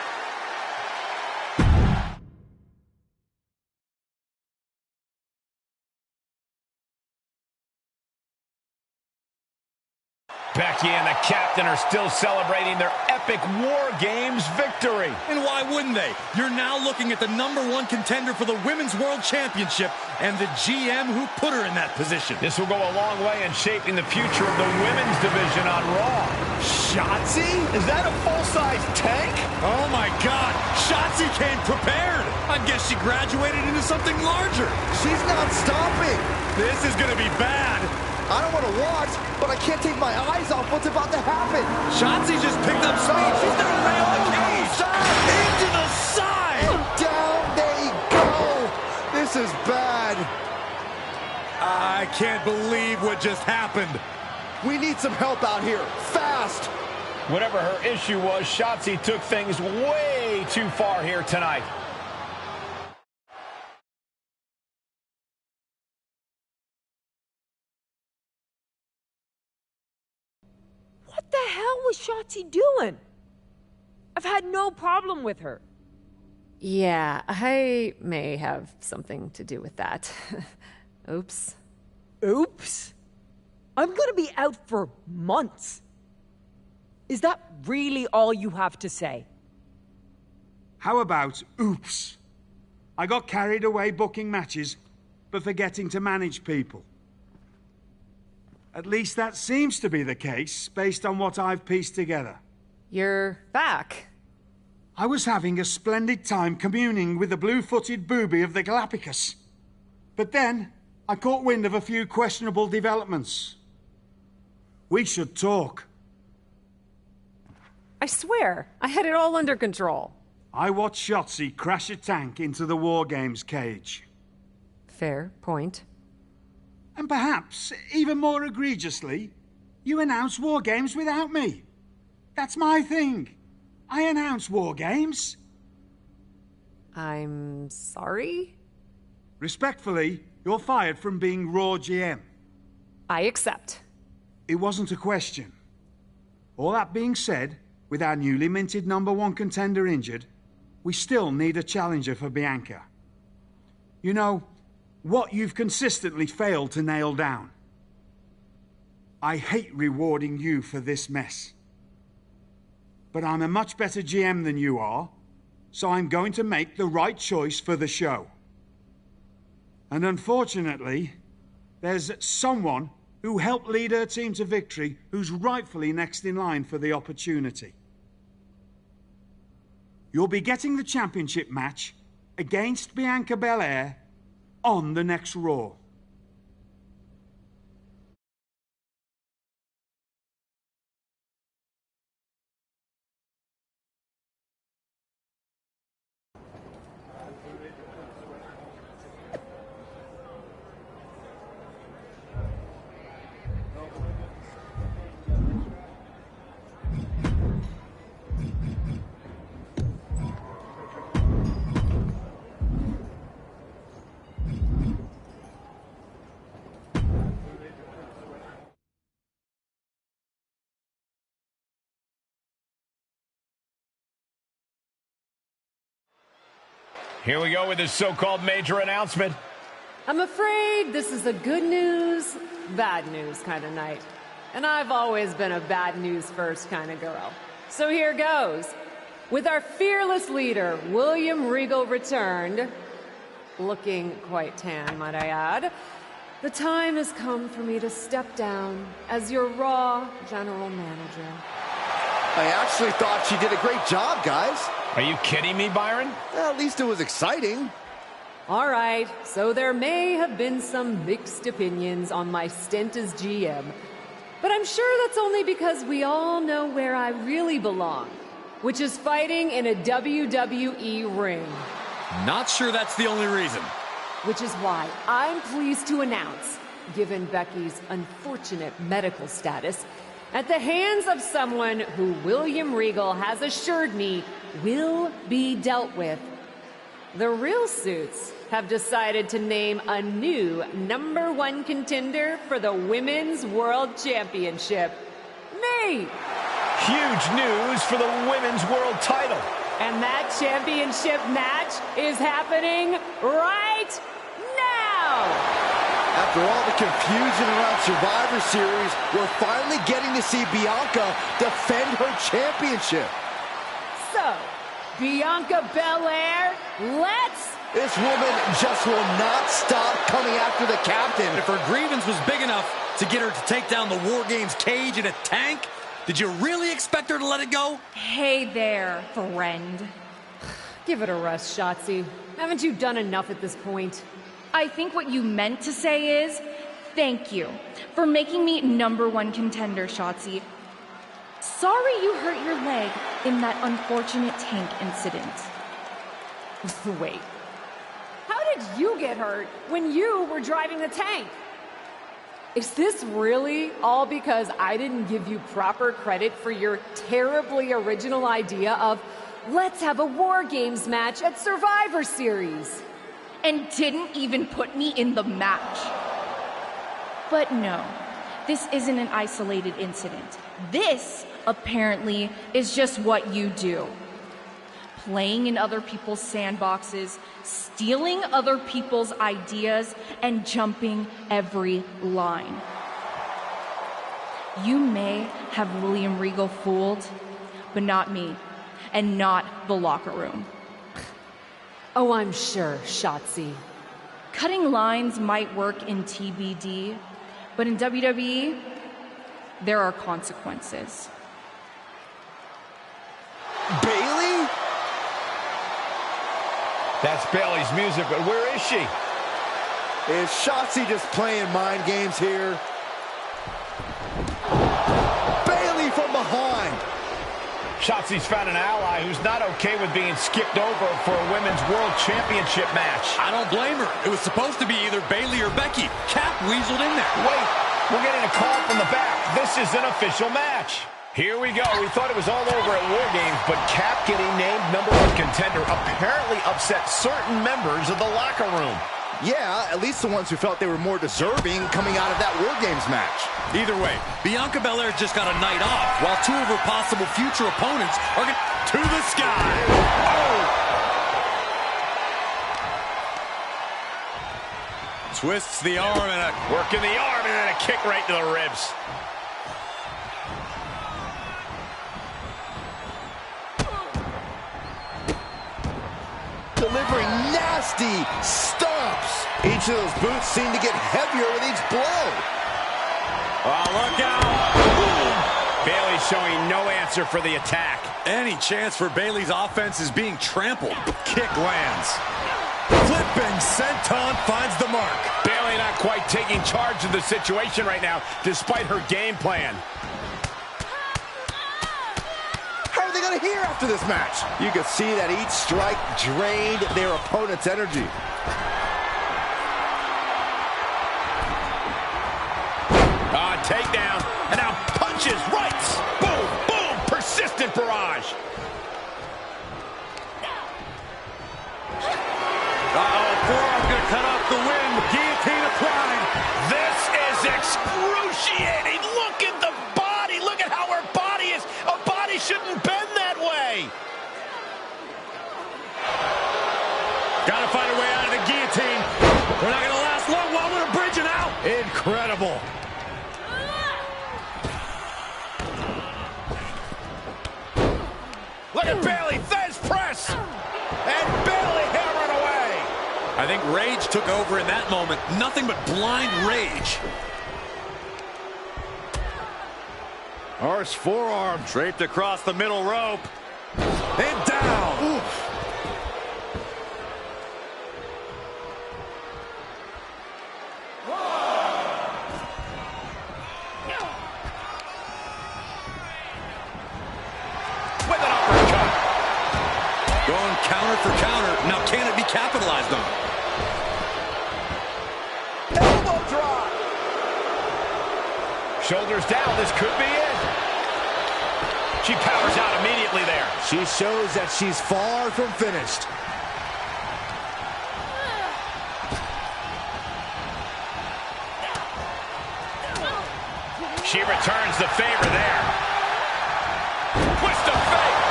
Becky and the captain are still celebrating their epic War Games victory. And why wouldn't they? You're now looking at the #1 contender for the Women's World Championship and the GM who put her in that position. This will go a long way in shaping the future of the women's division on Raw. Shotzi? Is that a full-size tank? Oh my God, Shotzi came prepared. I guess she graduated into something larger. She's not stopping. This is gonna be bad. I don't want to watch, but I can't take my eyes off what's about to happen. Shotzi just picked up speed. She's gonna rail the cage. Into the side. Down they go. This is bad. I can't believe what just happened. We need some help out here, fast. Whatever her issue was, Shotzi took things way too far here tonight. What the hell was Shotzi doing? I've had no problem with her. Yeah, I may have something to do with that. Oops. Oops? I'm gonna be out for months. Is that really all you have to say? How about oops? I got carried away booking matches, but forgetting to manage people. At least that seems to be the case, based on what I've pieced together. You're back. I was having a splendid time communing with the blue-footed booby of the Galapagos. But then, I caught wind of a few questionable developments. We should talk. I swear, I had it all under control. I watched Shotzi crash a tank into the War Games cage. Fair point. And perhaps, even more egregiously, you announce War Games without me. That's my thing. I announce War Games. I'm sorry? Respectfully, you're fired from being Raw GM. I accept. It wasn't a question. All that being said, with our newly minted #1 contender injured, we still need a challenger for Bianca. You know, what you've consistently failed to nail down. I hate rewarding you for this mess. But I'm a much better GM than you are, so I'm going to make the right choice for the show. And unfortunately, there's someone who helped lead her team to victory who's rightfully next in line for the opportunity. You'll be getting the championship match against Bianca Belair on the next Raw. Here we go with this so-called major announcement. I'm afraid this is a good news, bad news kind of night. And I've always been a bad news first kind of girl. So here goes. With our fearless leader, William Regal, returned, looking quite tan, might I add, the time has come for me to step down as your Raw General Manager. I actually thought she did a great job, guys. Are you kidding me, Byron? Well, at least it was exciting. All right, so there may have been some mixed opinions on my stint as GM, but I'm sure that's only because we all know where I really belong, which is fighting in a WWE ring. Not sure that's the only reason. Which is why I'm pleased to announce, given Becky's unfortunate medical status, at the hands of someone who William Regal has assured me will be dealt with, the Real Suits have decided to name a new #1 contender for the Women's World Championship. Me! Huge news for the Women's World title. And that championship match is happening right now! After all the confusion around Survivor Series, we're finally getting to see Bianca defend her championship. So, Bianca Belair, let's... This woman just will not stop coming after the captain. If her grievance was big enough to get her to take down the War Games cage in a tank, did you really expect her to let it go? Hey there, friend. Give it a rest, Shotzi. Haven't you done enough at this point? I think what you meant to say is, thank you for making me #1 contender, Shotzi. Sorry you hurt your leg in that unfortunate tank incident. Wait. How did you get hurt when you were driving the tank? Is this really all because I didn't give you proper credit for your terribly original idea of, let's have a War Games match at Survivor Series? And didn't even put me in the match. But no, this isn't an isolated incident. This, apparently, is just what you do. Playing in other people's sandboxes, stealing other people's ideas, and jumping every line. You may have William Regal fooled, but not me, and not the locker room. Oh, I'm sure, Shotzi. Cutting lines might work in TBD, but in WWE, there are consequences. Bayley? That's Bayley's music, but where is she? Is Shotzi just playing mind games here? Bayley from behind. Shotzi's found an ally who's not okay with being skipped over for a Women's World Championship match. I don't blame her. It was supposed to be either Bayley or Becky. Cap weaseled in there. Wait, we're getting a call from the back. This is an official match. Here we go. We thought it was all over at War Games, but Cap getting named #1 contender apparently upset certain members of the locker room. Yeah, at least the ones who felt they were more deserving coming out of that War Games match. Either way, Bianca Belair just got a night off, while two of her possible future opponents are to the sky. Oh! Twists the arm and working the arm and then a kick right to the ribs. Delivering nasty stomps. ropes. Each of those boots seem to get heavier with each blow. Oh, look out. Bayley showing no answer for the attack. Any chance for Bayley's offense is being trampled. Kick lands. Flipping senton finds the mark. Bayley not quite taking charge of the situation right now, despite her game plan. How are they going to hear after this match? You can see that each strike drained their opponent's energy. Takedown, and now punches, rights, boom, boom, persistent barrage. Forearm gonna cut off the wind. Guillotine applied. This is excruciating. Look at the body. Look at how her body is. A body shouldn't bend that way. Gotta find a way out of the guillotine. We're not gonna last long while we're bridging out. Incredible. Look at Bayley, Fez press, and Bayley hammering away. I think rage took over in that moment. Nothing but blind rage. Horse forearm draped across the middle rope. And down. Oof. Counter for counter. Now can it be capitalized on? Elbow drop. Shoulders down. This could be it. She powers out immediately there. She shows that she's far from finished. She returns the favor there. Twist of fate.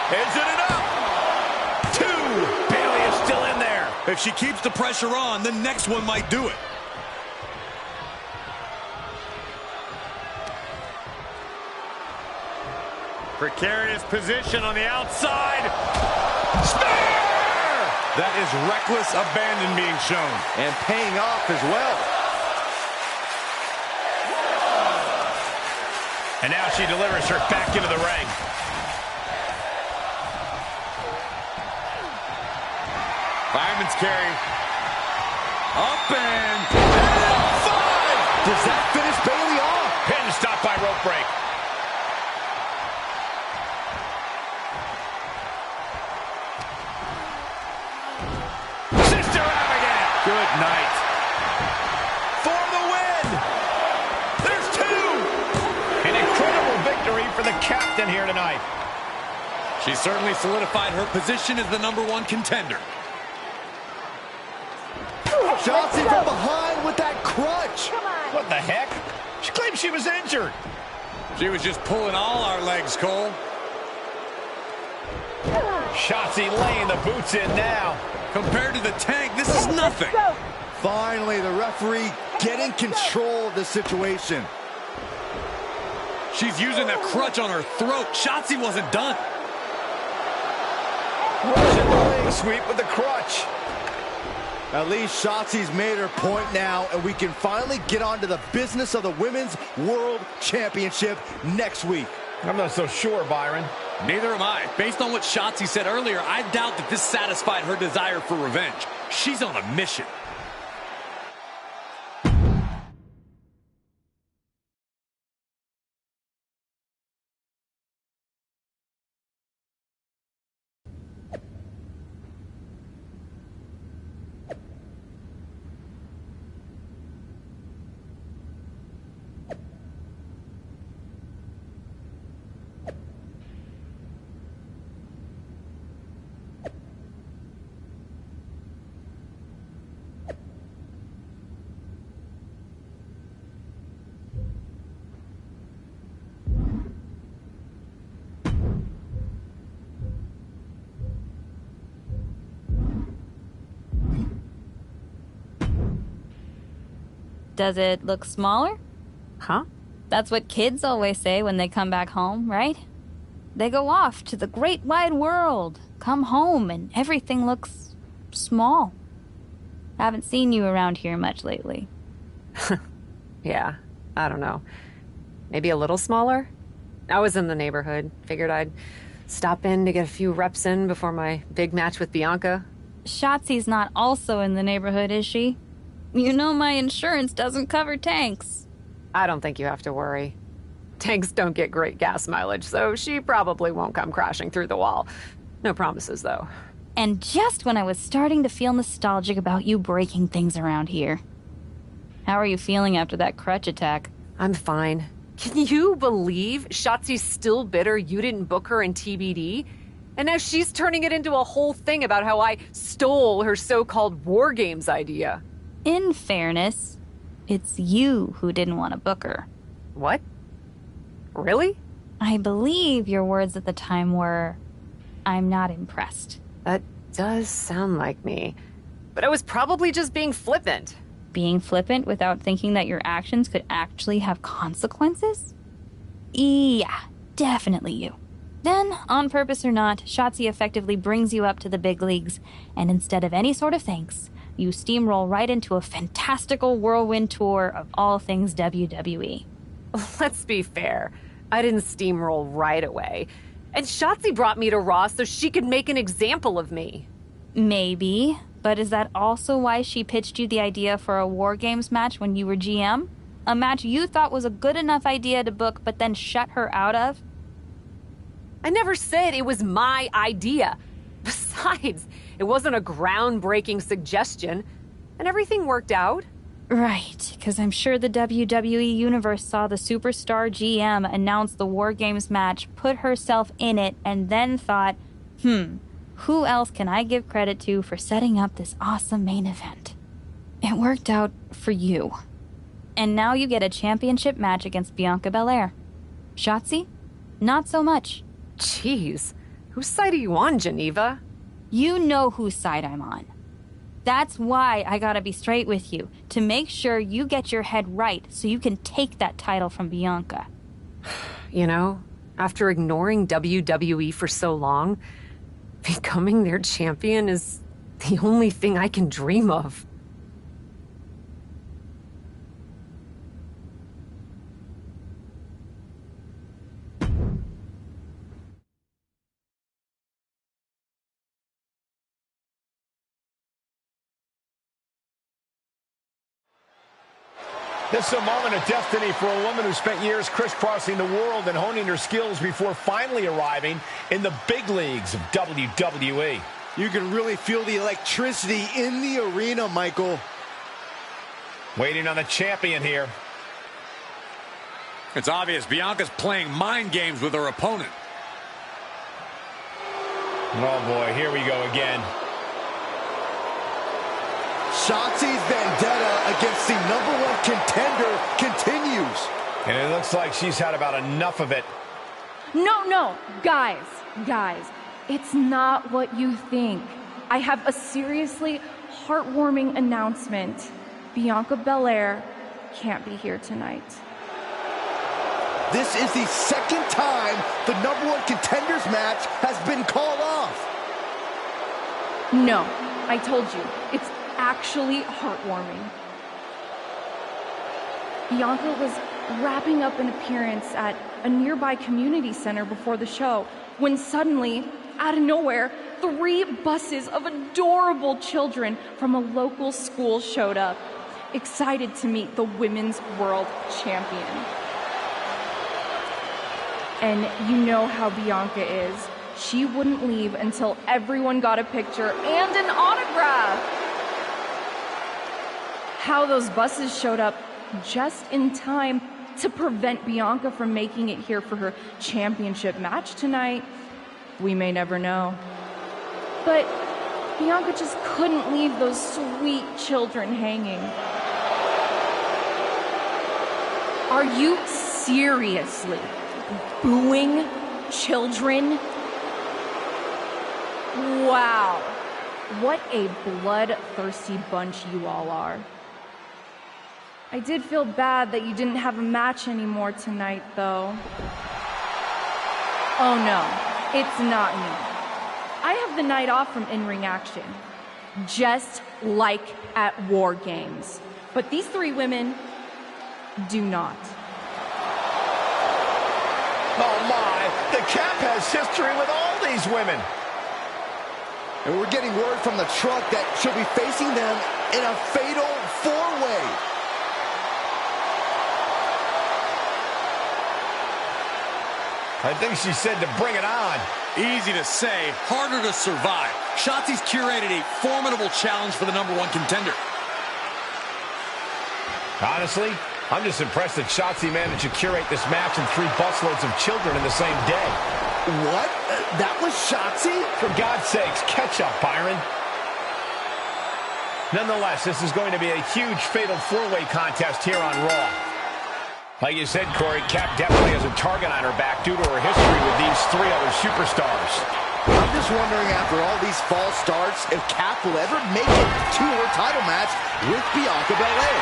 Is it enough? 2. Bayley is still in there. If she keeps the pressure on, the next one might do it. Precarious position on the outside. Spear! That is reckless abandon being shown. And paying off as well. And now she delivers her back into the ring. Fireman's carry. Up and 5. Does that finish Bayley off? Pin stopped by rope break. Sister Abigail. Good night. For the win. There's 2. An incredible victory for the captain here tonight. She certainly solidified her position as the #1 contender. Shotzi from behind with that crutch. What the heck? She claims she was injured. She was just pulling all our legs, Cole. Shotzi laying the boots in now. Compared to the tank, this is nothing. Finally, the referee getting control of the situation. She's using that crutch on her throat. Shotzi wasn't done. Russian leg sweep with the crutch. At least Shotzi's made her point now, and we can finally get on to the business of the Women's World Championship next week. I'm not so sure, Byron. Neither am I. Based on what Shotzi said earlier, I doubt that this satisfied her desire for revenge. She's on a mission. Does it look smaller? Huh? That's what kids always say when they come back home, right? They go off to the great wide world, come home, and everything looks small. Haven't seen you around here much lately. Yeah, I don't know. Maybe a little smaller? I was in the neighborhood. Figured I'd stop in to get a few reps in before my big match with Bianca. Shotzi's not also in the neighborhood, is she? You know my insurance doesn't cover tanks. I don't think you have to worry. Tanks don't get great gas mileage, so she probably won't come crashing through the wall. No promises, though. And just when I was starting to feel nostalgic about you breaking things around here. How are you feeling after that crutch attack? I'm fine. Can you believe Shotzi's still bitter you didn't book her in TBD? And now she's turning it into a whole thing about how I stole her so-called War Games idea. In fairness, it's you who didn't want to book her. What? Really? I believe your words at the time were, "I'm not impressed." That does sound like me. But I was probably just being flippant. Being flippant without thinking that your actions could actually have consequences? Yeah, definitely you. Then, on purpose or not, Shotzi effectively brings you up to the big leagues, and instead of any sort of thanks, you steamroll right into a fantastical whirlwind tour of all things WWE. Let's be fair. I didn't steamroll right away. And Shotzi brought me to Raw so she could make an example of me. Maybe, but is that also why she pitched you the idea for a War Games match when you were GM? A match you thought was a good enough idea to book but then shut her out of? I never said it was my idea. Besides, it wasn't a groundbreaking suggestion, and everything worked out. Right, because I'm sure the WWE Universe saw the superstar GM announce the War Games match, put herself in it, and then thought, who else can I give credit to for setting up this awesome main event? It worked out for you. And now you get a championship match against Bianca Belair. Shotzi? Not so much. Jeez, whose side are you on, Geneva? You know whose side I'm on. That's why I gotta be straight with you, to make sure you get your head right so you can take that title from Bianca. You know, after ignoring WWE for so long, becoming their champion is the only thing I can dream of. This is a moment of destiny for a woman who spent years crisscrossing the world and honing her skills before finally arriving in the big leagues of WWE. You can really feel the electricity in the arena, Michael. Waiting on the champion here. It's obvious Bianca's playing mind games with her opponent. Oh boy, here we go again. Shotzi's vendetta against the #1 contender continues. And it looks like she's had about enough of it. No, guys, it's not what you think. I have a seriously heartwarming announcement. Bianca Belair can't be here tonight. This is the second time the #1 contenders match has been called off. No, I told you, it's actually heartwarming. Bianca was wrapping up an appearance at a nearby community center before the show when suddenly, out of nowhere, 3 buses of adorable children from a local school showed up, excited to meet the Women's World Champion. And you know how Bianca is. She wouldn't leave until everyone got a picture and an autograph. How those buses showed up just in time to prevent Bianca from making it here for her championship match tonight, we may never know. But Bianca just couldn't leave those sweet children hanging. Are you seriously booing children? Wow, what a bloodthirsty bunch you all are. I did feel bad that you didn't have a match anymore tonight, though. Oh no, it's not me. I have the night off from in-ring action. just like at War Games. But these three women do not. Oh my, the Cap has history with all these women. And we're getting word from the truck that she'll be facing them in a fatal four-way. I think she said to bring it on. Easy to say, harder to survive. Shotzi's curated a formidable challenge for the #1 contender. Honestly, I'm just impressed that Shotzi managed to curate this match and 3 busloads of children in the same day. What? That was Shotzi? For God's sakes, catch up, Byron. Nonetheless, this is going to be a huge fatal 4-way contest here on Raw. Like you said, Corey, Cap definitely has a target on her back due to her history with these 3 other superstars. I'm just wondering, after all these false starts, if Cap will ever make it to her title match with Bianca Belair.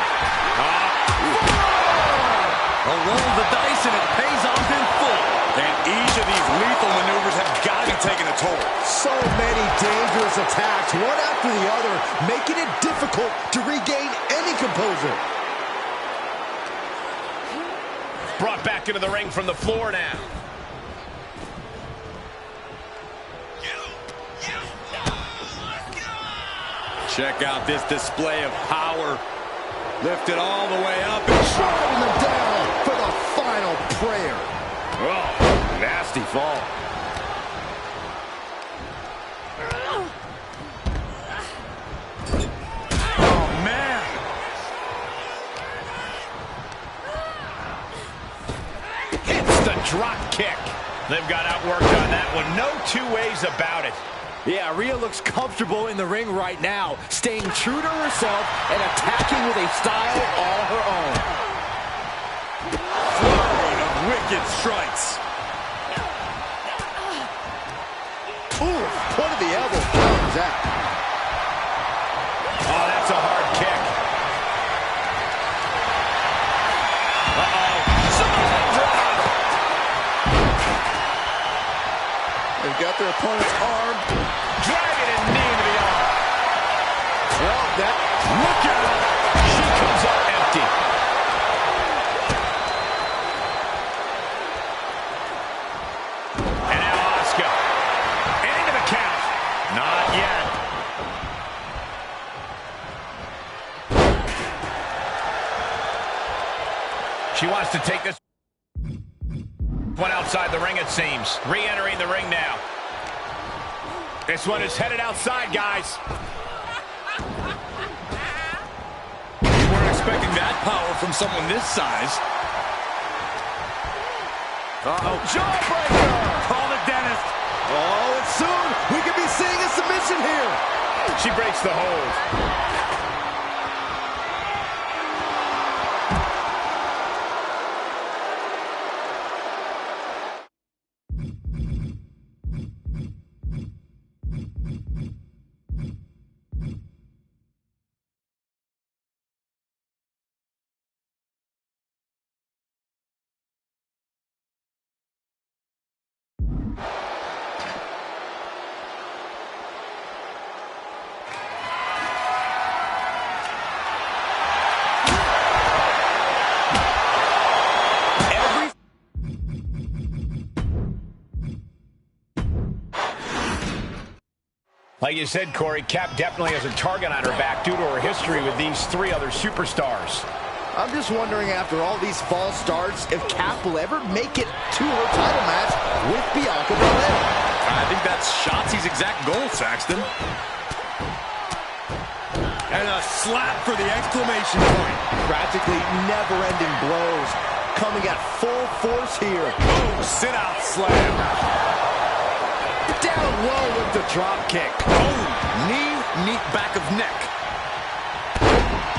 A roll of the dice, and it pays off in full. And each of these lethal maneuvers have got to be taking a toll. So many dangerous attacks, one after the other, making it difficult to regain any composure. Brought back into the ring from the floor now. Check out this display of power. Lifted all the way up and driving them down for the final prayer. Oh, nasty fall. Oh, man. Hits the drop kick. They've got outworked on that one. No 2 ways about it. Yeah, Rhea looks comfortable in the ring right now, staying true to herself and attacking with a style all her own. Flurry of wicked strikes. Ooh, point of the elbow counters that. Oh, that's a hard kick. Uh-oh. Samoan drop. They've got their opponent's arm. Dragging a knee into the arm. Well, look at her. She comes up empty. And now Asuka. Into the count. Not yet. She wants to take this one outside the ring, it seems. Re-entering the ring now. This one is headed outside, guys. You weren't expecting that power from someone this size. Uh-oh. Jawbreaker! Call the dentist. Oh, and soon we could be seeing a submission here. She breaks the hold. Like you said, Corey, Cap definitely has a target on her back due to her history with these 3 other superstars. I'm just wondering, after all these false starts, if Cap will ever make it to her title match with Bianca Belair. I think that's Shotzi's exact goal, Saxton. And a slap for the exclamation point. Practically never-ending blows coming at full force here. Oh, sit-out slam. Down low with the drop kick. Oh, knee back of neck.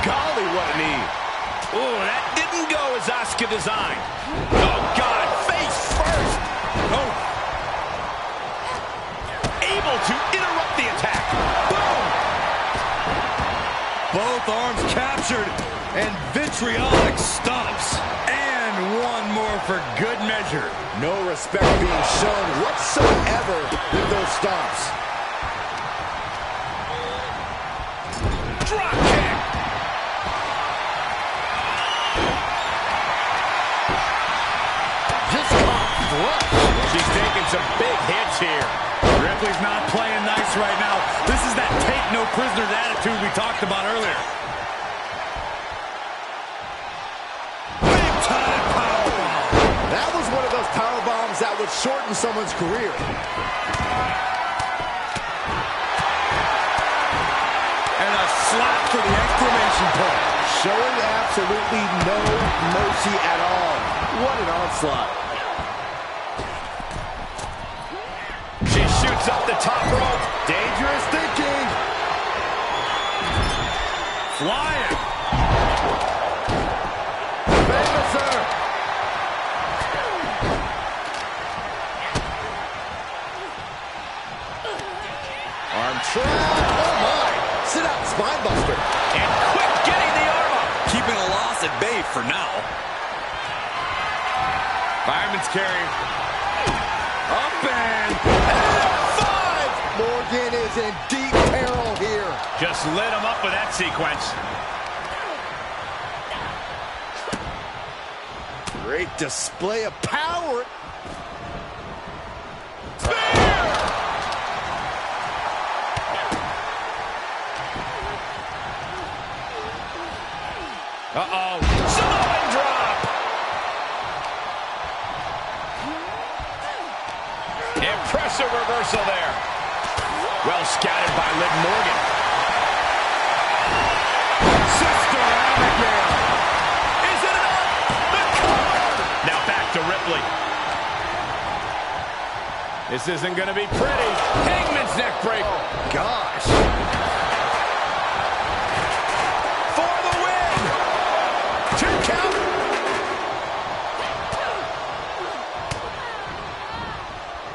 Golly, what a knee. Oh, that didn't go as Asuka designed. Oh, God, face first. Oh. Able to interrupt the attack. Boom. Both arms captured and vitriolic stomps. And one more for good measure. No respect being shown whatsoever with those stomps. clutch. She's taking some big hits here. Ripley's not playing nice right now. This is that take no prisoners attitude we talked about earlier. Big time powerbomb. That was one of those power bombs that would shorten someone's career. And a slap for the exclamation point. Showing absolutely no mercy at all. What an onslaught. She shoots up the top rope. Dangerous thinking. Flying. Famouser. Arm trap. Oh my. Sit out spine buster. And quick getting the arm up. Keeping a loss at bay for now. Fireman's carry. Up and F5. Morgan is in deep peril here. Just lit him up with that sequence. Great display of power. Uh-oh. Samoan drop. Impressive reversal there. Well scouted by Liv Morgan. Sister Abigail. Is it enough? The cover. Now back to Ripley. This isn't going to be pretty. Hangman's neck break. Oh, gosh. For the win. 2 count.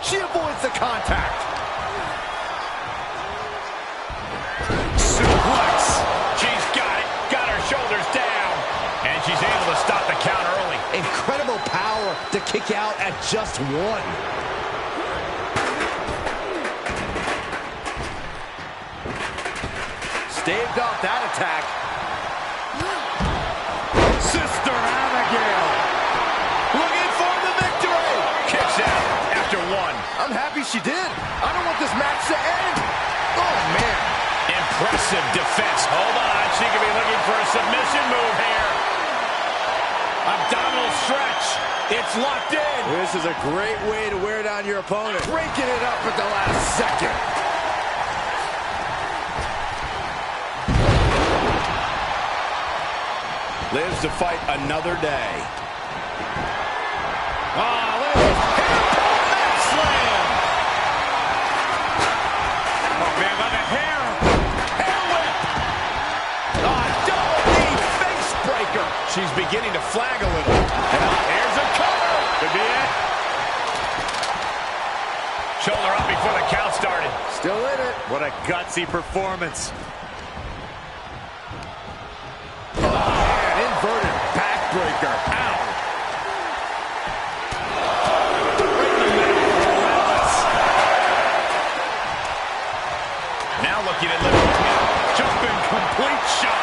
She avoids the contact. Suplex. She's got it. Got her shoulders down. And she's able to stop the count early. Incredible power to kick out at just 1. Staved off that attack. Sister Abigail. Looking for the victory. Kicks out after 1. I'm happy she did. I don't want this match to end. Oh, man. Impressive defense. Hold on. She could be looking for a submission move here. Abdominal stretch. It's locked in. This is a great way to wear down your opponent. Breaking it up at the last second. Lives to fight another day. Liv. Mat slam. Oh, man, by the hair. Hair whip. Double knee face breaker. She's beginning to flag a little. Here's a cover. Could be it. Shoulder up before the count started. Still in it. What a gutsy performance. Inverted backbreaker. Ow. Now looking at Liv. Jumping complete shot.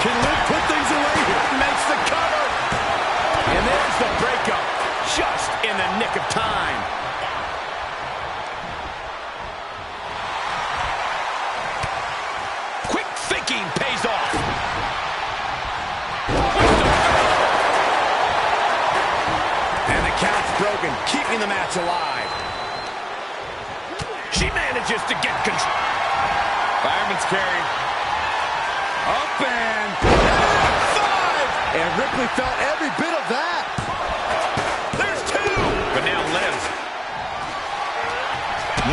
Can Liv put things away here? Makes the cover. And there's the breakup. Just in the nick of time. Quick thinking pays off. And the count's broken, keeping the match alive. She manages to get control. Fireman's carry. Up and F5! And Ripley felt every bit of that. There's 2. But now Liv.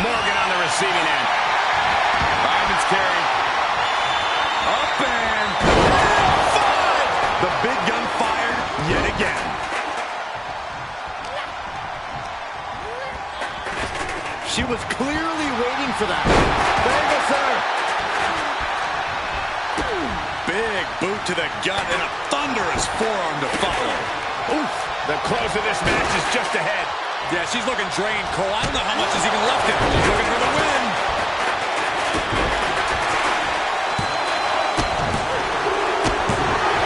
Morgan on the receiving end. Fireman's carry. Up and F5! the big gun fired yet again. She was clearly waiting for that. Famouser. Big boot to the gut and a thunderous forearm to follow. Oof. The close of this match is just ahead. Yeah, she's looking drained, Cole. I don't know how much is even left in her. She's looking for the win.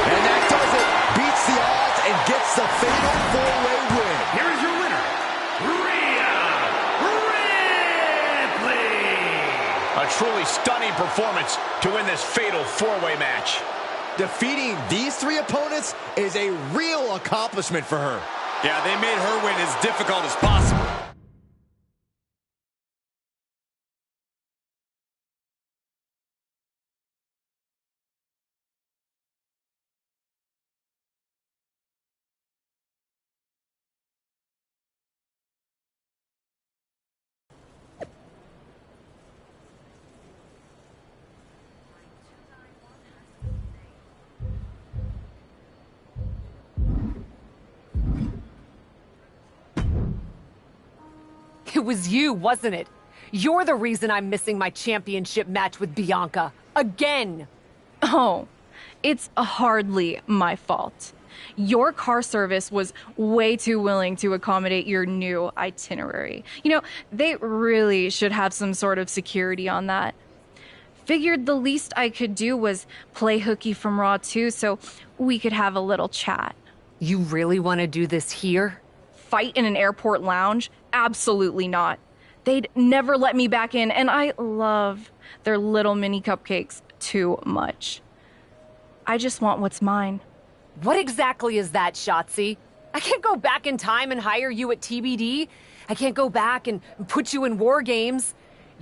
And that does it. Beats the odds and gets the fatal 4-way win. Here is your winner, truly stunning performance to win this fatal four-way match. Defeating these three opponents is a real accomplishment for her. Yeah, they made her win as difficult as possible. It was you, wasn't it? You're the reason I'm missing my championship match with Bianca. Again! Oh, it's hardly my fault. Your car service was way too willing to accommodate your new itinerary. You know, they really should have some sort of security on that. Figured the least I could do was play hooky from Raw 2 so we could have a little chat. You really want to do this here? Fight in an airport lounge? Absolutely not. They'd never let me back in, and I love their little mini cupcakes too much. I just want what's mine. What exactly is that, Shotzi? I can't go back in time and hire you at TBD. I can't go back and put you in War Games.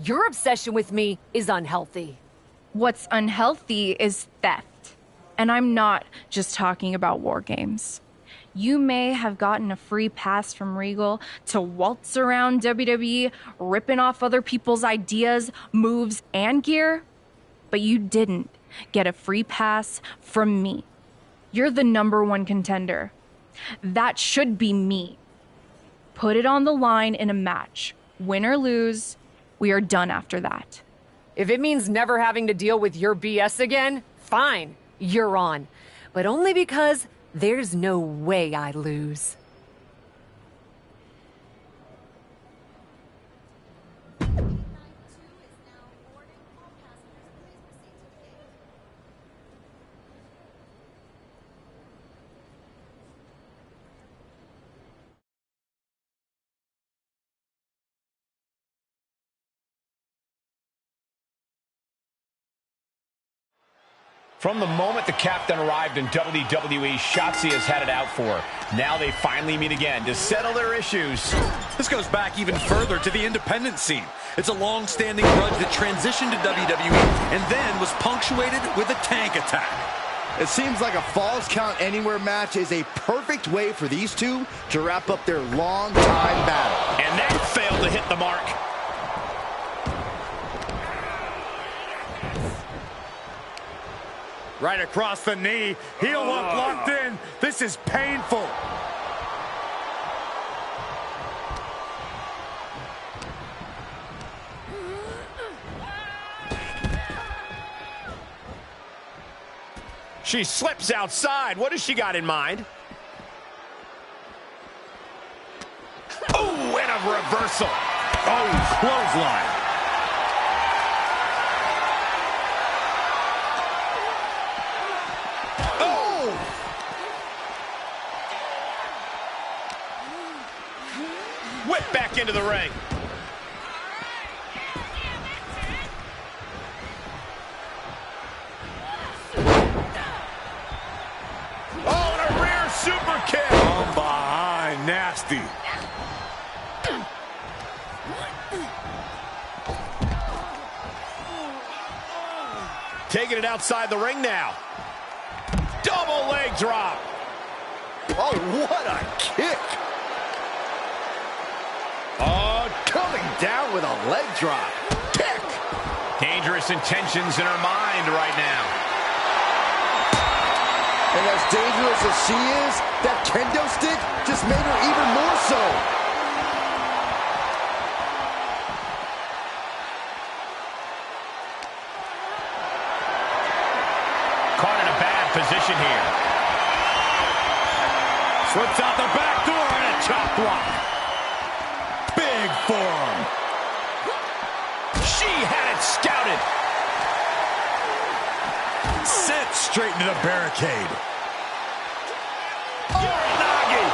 Your obsession with me is unhealthy. What's unhealthy is theft. And I'm not just talking about War Games. You may have gotten a free pass from Regal to waltz around WWE, ripping off other people's ideas, moves, and gear, but you didn't get a free pass from me. You're the #1 contender. That should be me. Put it on the line in a match. Win or lose, we are done after that. If it means never having to deal with your BS again, fine, you're on. But only because there's no way I lose. From the moment the captain arrived in WWE, Shotzi has had it out for her. Now they finally meet again to settle their issues. This goes back even further to the independent scene. It's a long-standing grudge that transitioned to WWE and then was punctuated with a tank attack. It seems like a Falls Count Anywhere match is a perfect way for these two to wrap up their long-time battle. And that failed to hit the mark. Right across the knee. Heel hook locked in. This is painful. She slips outside. What has she got in mind? Oh, and a reversal. Oh, clothesline. Whip back into the ring. Oh, and a rear super kick. From behind, nasty. Taking it outside the ring now. Double leg drop. Oh, what a kick. Oh, coming down with a leg drop. Kick. Dangerous intentions in her mind right now. And as dangerous as she is, that kendo stick just made her even more so. Caught in a bad position here. Slips out the back door and a chop block. Big forearm. She had it scouted. Sent straight into the barricade. Uranagi.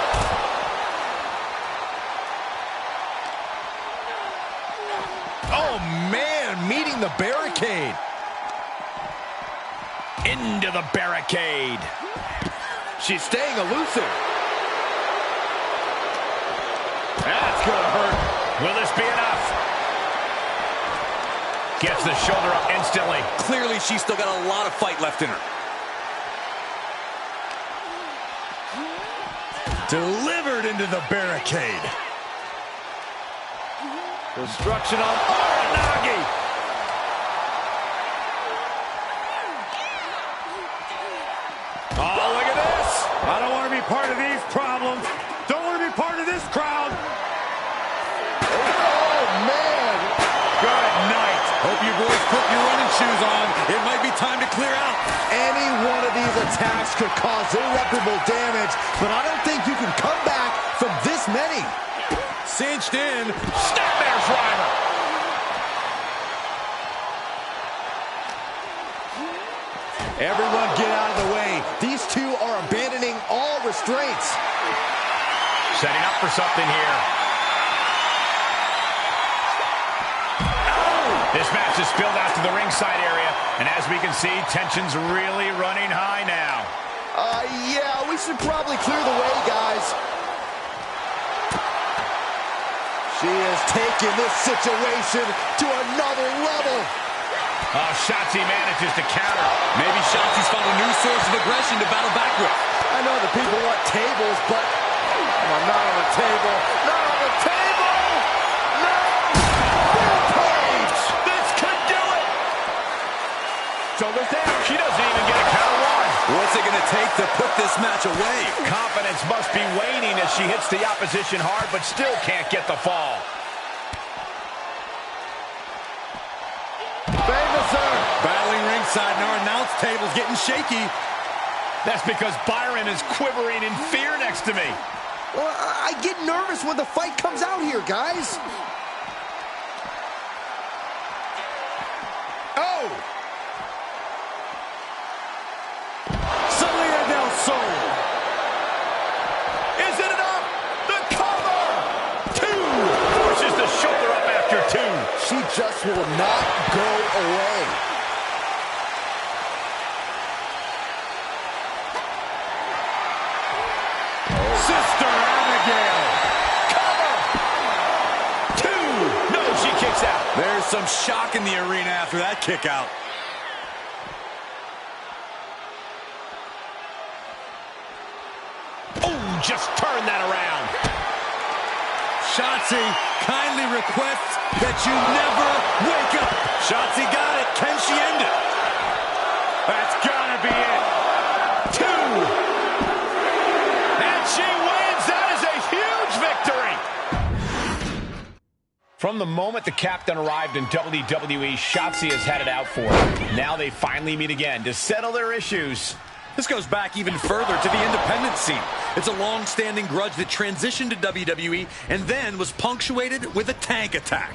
Oh, man. meeting the barricade. Into the barricade. She's staying elusive. That's gonna hurt. Will this be enough? Gets the shoulder up instantly. Clearly, she's still got a lot of fight left in her. Delivered into the barricade. Destruction on Uranagi. Oh, look at this. I don't want to be part of these problems. Don't want to be part of this crowd. Oh, man. Good night. Hope you boys put your running shoes on. It might be time to clear out. Any one of these attacks could cause irreparable damage, but I don't think you can come back from this many. Cinched in. Snapmare driver. Everyone get out of the way. These two are abandoning all restraints. Setting up for something here. This match is spilled out to the ringside area, and as we can see, tension's really running high now. Yeah, we should probably clear the way, guys. She has taken this situation to another level. Oh, Shotzi manages to counter. Maybe Shotzi's found a new source of aggression to battle back with. I know the people want tables, but I'm not on the table. Not on the table! No! Rampage! This could do it! Shoulders down. She doesn't even get a counter one. What's it going to take to put this match away? Confidence must be waning as she hits the opposition hard, but still can't get the fall. Battling ringside, and our announce table's getting shaky. That's because Byron is quivering in fear next to me. Well, I get nervous when the fight comes out here, guys. Oh! Salida del Sol. Is it enough? The cover! Two! Pushes the shoulder up after two. She just will not go away. Sister Abigail. Cover! Two! No, she kicks out. There's some shock in the arena after that kick out. Oh, just turn that around. Shotzi kindly requests that you never wake up. Shotzi got it. Can she end it? That's gotta be it. Two! And she wins! That is a huge victory! From the moment the captain arrived in WWE, Shotzi has had it out for her. Now they finally meet again to settle their issues. This goes back even further to the independent scene. It's a long-standing grudge that transitioned to WWE and then was punctuated with a tank attack.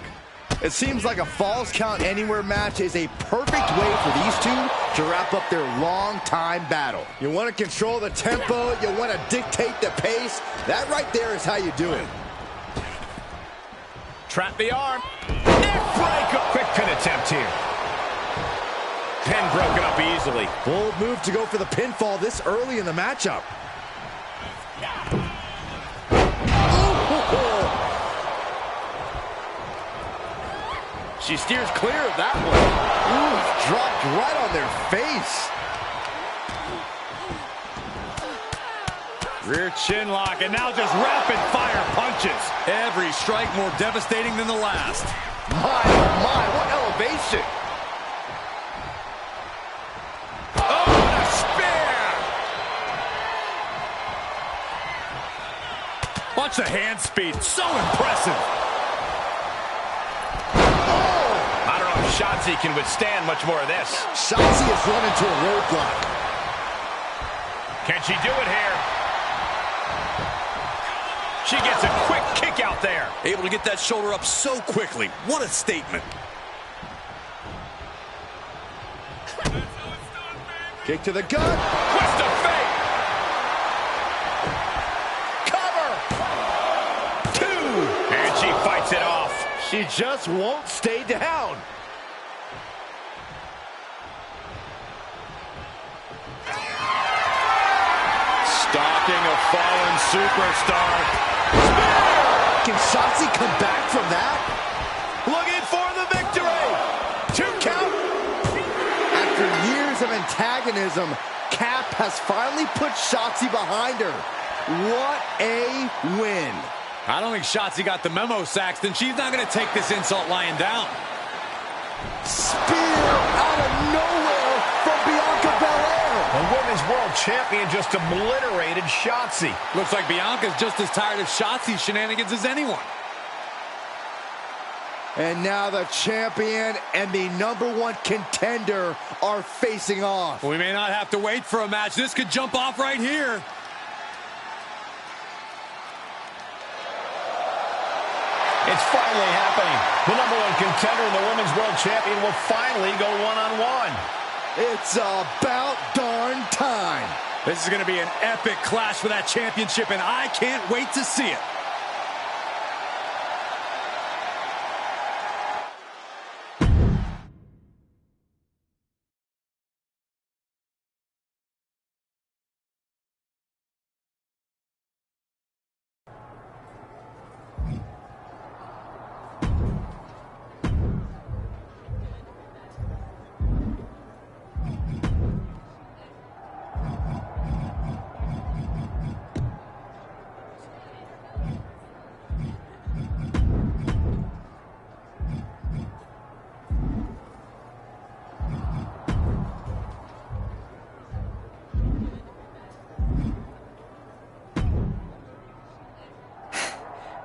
It seems like a Falls Count Anywhere match is a perfect way for these two to wrap up their long-time battle. You want to control the tempo, you want to dictate the pace. That right there is how you do it. Trap the arm. Neck break. A quick pin attempt here. Pin broken up easily. Bold move to go for the pinfall this early in the matchup. She steers clear of that one. Ooh, dropped right on their face. Rear chin lock, and now just rapid-fire punches. Every strike more devastating than the last. My, oh my, what elevation. Oh, what a spear! Watch the hand speed, so impressive. I don't know if Shotzi can withstand much more of this. Shotzi has run into a roadblock. Can she do it here? She gets a quick kick out there. Able to get that shoulder up so quickly. What a statement. Kick to the gut. Twist of fate. Cover. Two. And she fights it off. She just won't stay down. superstar. Can Shotzi come back from that? Looking for the victory. 2 count. After years of antagonism, Cap has finally put Shotzi behind her. What a win. I don't think Shotzi got the memo, Saxton. She's not going to take this insult lying down. Spear out of nowhere from Bianca Belair. The Women's World Champion just obliterated Shotzi. Looks like Bianca's just as tired of Shotzi's shenanigans as anyone. And now the champion and the #1 contender are facing off. We may not have to wait for a match. This could jump off right here. It's finally happening. The #1 contender and the Women's World Champion will finally go one-on-one. It's about darn time. This is going to be an epic clash for that championship, and I can't wait to see it.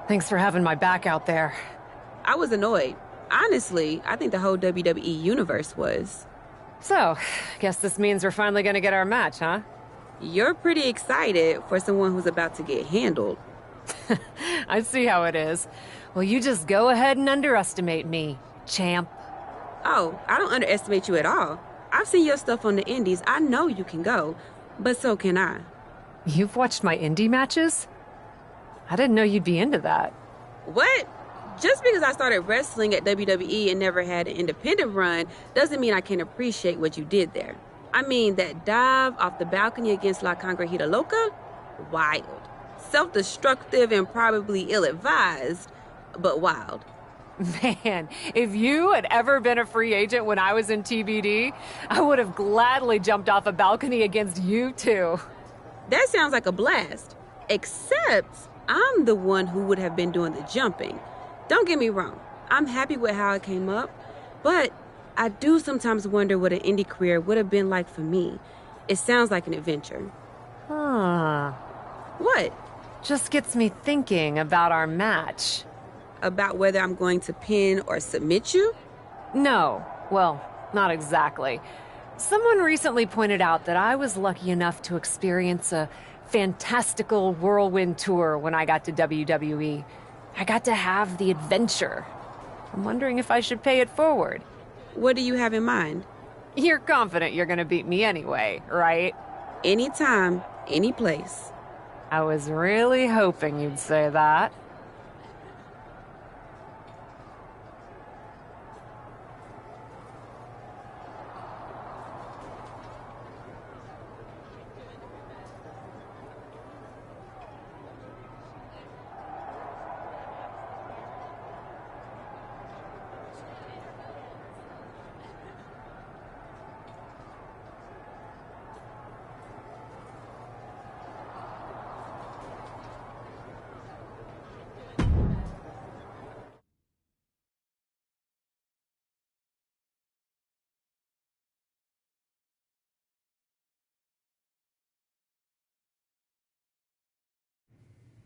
Thanks for having my back out there. I was annoyed. Honestly, I think the whole WWE universe was. So, guess this means we're finally gonna get our match, huh? You're pretty excited for someone who's about to get handled. I see how it is. Well, you just go ahead and underestimate me, champ. Oh, I don't underestimate you at all. I've seen your stuff on the indies. I know you can go, but so can I. You've watched my indie matches? I didn't know you'd be into that. What? Just because I started wrestling at WWE and never had an independent run doesn't mean I can't appreciate what you did there. I mean, that dive off the balcony against La Congrejita Loca? Wild. Self-destructive and probably ill-advised, but wild. Man, if you had ever been a free agent when I was in TBD, I would have gladly jumped off a balcony against you too. That sounds like a blast. Except I'm the one who would have been doing the jumping. Don't get me wrong, I'm happy with how it came up, but I do sometimes wonder what an indie career would have been like for me. It sounds like an adventure. Huh. What? Just gets me thinking about our match. About whether I'm going to pin or submit you? No. Well, not exactly. Someone recently pointed out that I was lucky enough to experience a fantastical whirlwind tour when I got to WWE. I got to have the adventure. I'm wondering if I should pay it forward. What do you have in mind? You're confident you're gonna beat me anyway, right? Anytime, any place. I was really hoping you'd say that.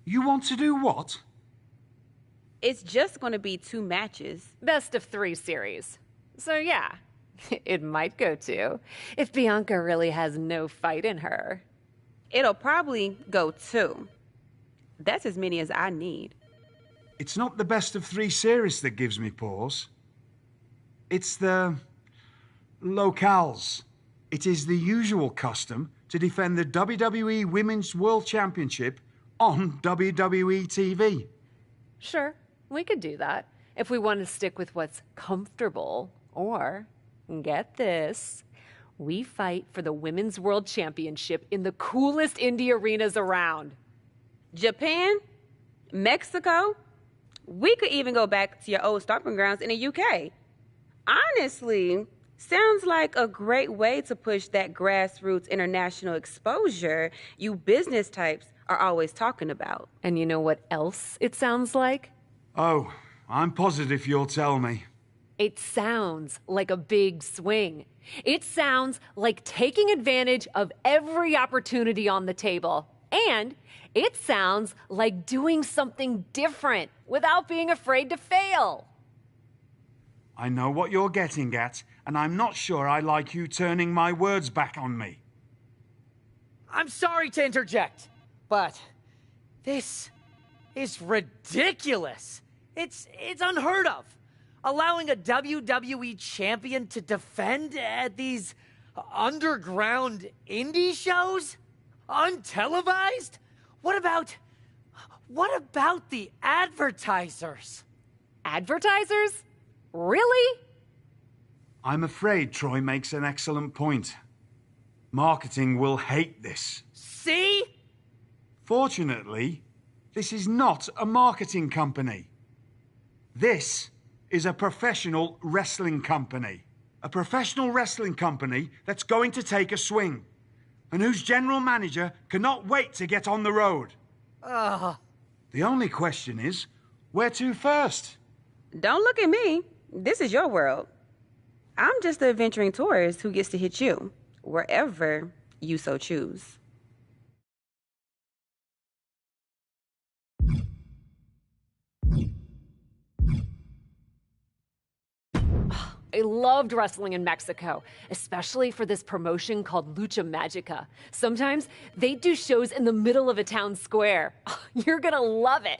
You want to do what? It's just going to be 2 matches. Best of 3 series. So yeah, it might go 2, if Bianca really has no fight in her. It'll probably go 2. That's as many as I need. It's not the best of 3 series that gives me pause. It's the locales. It is the usual custom to defend the WWE Women's World Championship on WWE TV. Sure, we could do that if we want to stick with what's comfortable. Or, get this, we fight for the Women's World Championship in the coolest indie arenas around. Japan? Mexico? We could even go back to your old stomping grounds in the UK. Honestly, sounds like a great way to push that grassroots international exposure you business types are always talking about. And you know what else it sounds like? Oh, I'm positive you'll tell me. It sounds like a big swing. It sounds like taking advantage of every opportunity on the table. And it sounds like doing something different without being afraid to fail. I know what you're getting at, and I'm not sure I like you turning my words back on me. I'm sorry to interject, but this is ridiculous. It's unheard of. Allowing a WWE champion to defend at these underground indie shows? Untelevised? What about the advertisers? Advertisers? Really? I'm afraid Troy makes an excellent point. Marketing will hate this. See? Fortunately, this is not a marketing company. This is a professional wrestling company. A professional wrestling company that's going to take a swing, and whose general manager cannot wait to get on the road. The only question is, where to first? Don't look at me. This is your world. I'm just the adventuring tourist who gets to hit you, wherever you so choose. I loved wrestling in Mexico, especially for this promotion called Lucha Magica. Sometimes they do shows in the middle of a town square. You're gonna love it.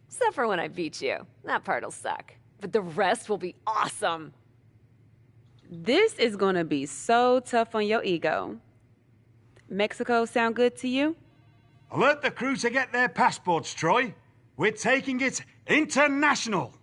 Except for when I beat you. That part'll suck. But the rest will be awesome. This is gonna be so tough on your ego. Mexico sound good to you? Alert the crew to get their passports, Troy. We're taking it international.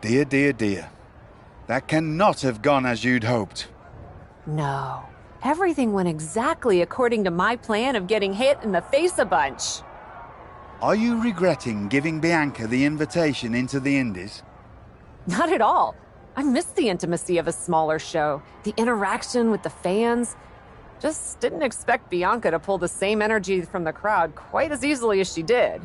Dear, dear, dear. That cannot have gone as you'd hoped. No. Everything went exactly according to my plan of getting hit in the face a bunch. Are you regretting giving Bianca the invitation into the Indies? Not at all. I missed the intimacy of a smaller show, the interaction with the fans. Just didn't expect Bianca to pull the same energy from the crowd quite as easily as she did.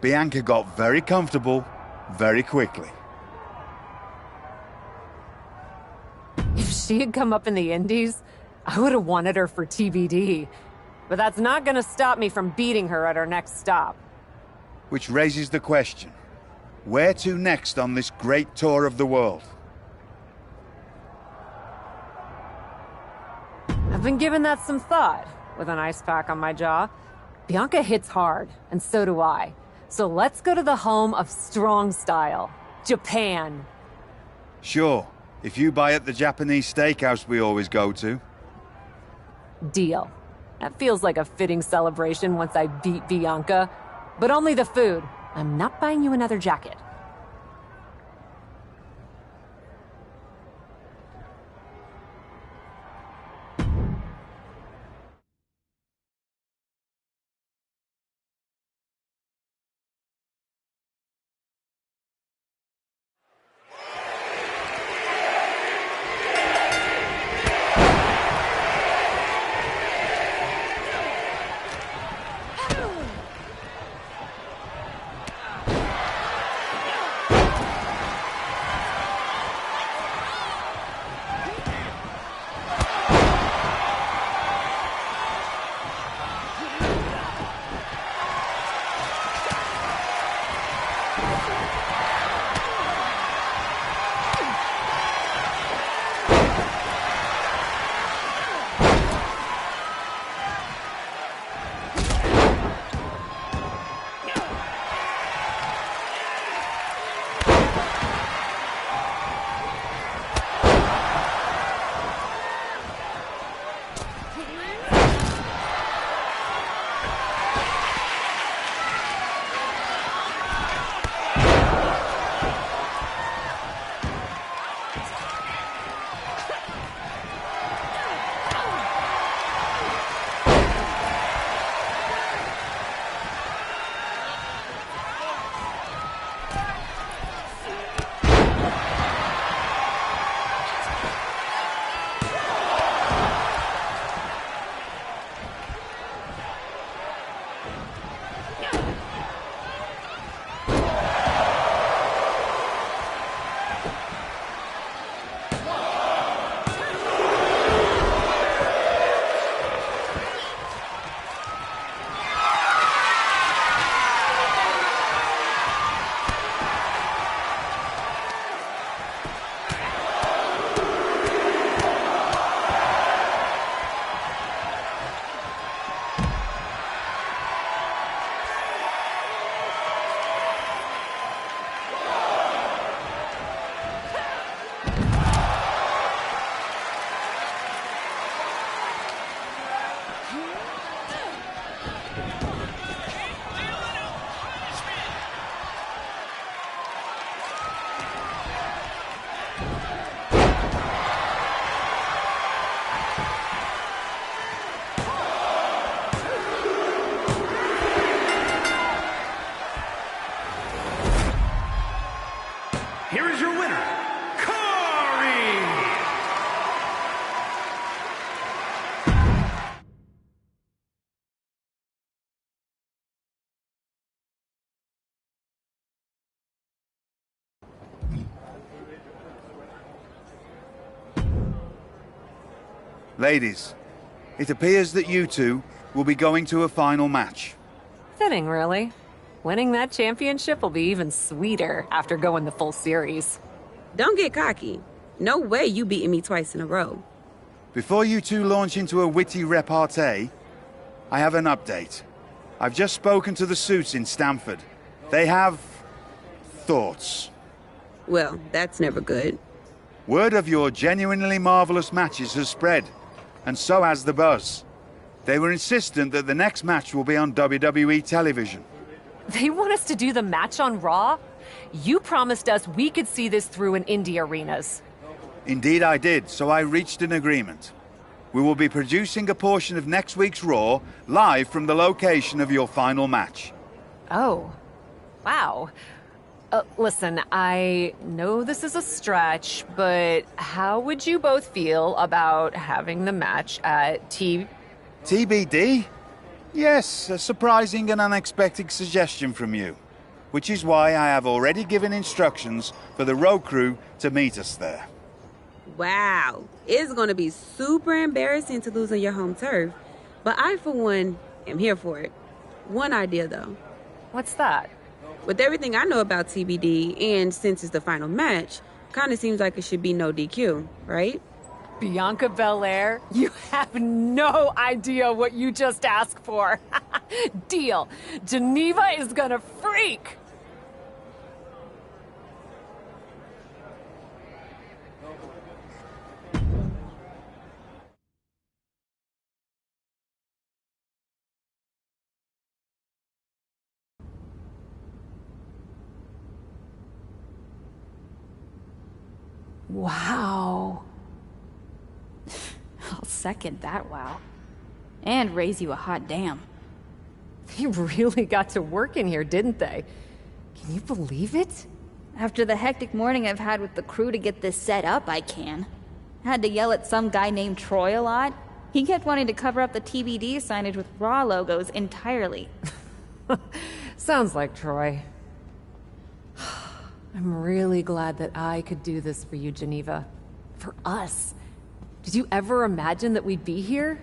Bianca got very comfortable very quickly. If she had come up in the Indies, I would have wanted her for TBD. But that's not gonna stop me from beating her at our next stop. Which raises the question, where to next on this great tour of the world? I've been giving that some thought, with an ice pack on my jaw. Bianca hits hard, and so do I. So let's go to the home of strong style, Japan. Sure, if you buy at the Japanese steakhouse we always go to. Deal. That feels like a fitting celebration once I beat Bianca. But only the food. I'm not buying you another jacket. Here is your winner, Corey! Ladies, it appears that you two will be going to a final match. Fitting, really. Winning that championship will be even sweeter after going the full series. Don't get cocky. No way you beating me twice in a row. Before you two launch into a witty repartee, I have an update. I've just spoken to the suits in Stamford. They have thoughts. Well, that's never good. Word of your genuinely marvelous matches has spread, and so has the buzz. They were insistent that the next match will be on WWE television. They want us to do the match on Raw? You promised us we could see this through in indie arenas. Indeed I did, so I reached an agreement. We will be producing a portion of next week's Raw live from the location of your final match. Oh, wow. Listen, I know this is a stretch, but how would you both feel about having the match at TBD? Yes, a surprising and unexpected suggestion from you. Which is why I have already given instructions for the road crew to meet us there. Wow. It's going to be super embarrassing to lose on your home turf. But I, for one, am here for it. One idea, though. What's that? With everything I know about TBD, and since it's the final match, kind of seems like it should be no DQ, right? Bianca Belair? You have no idea what you just asked for. Deal. Geneva is gonna freak. Wow. I'll second that wow. And raise you a hot damn. They really got to work in here, didn't they? Can you believe it? After the hectic morning I've had with the crew to get this set up, I can. Had to yell at some guy named Troy a lot. He kept wanting to cover up the TBD signage with Raw logos entirely. Sounds like Troy. I'm really glad that I could do this for you, Geneva. For us. Did you ever imagine that we'd be here?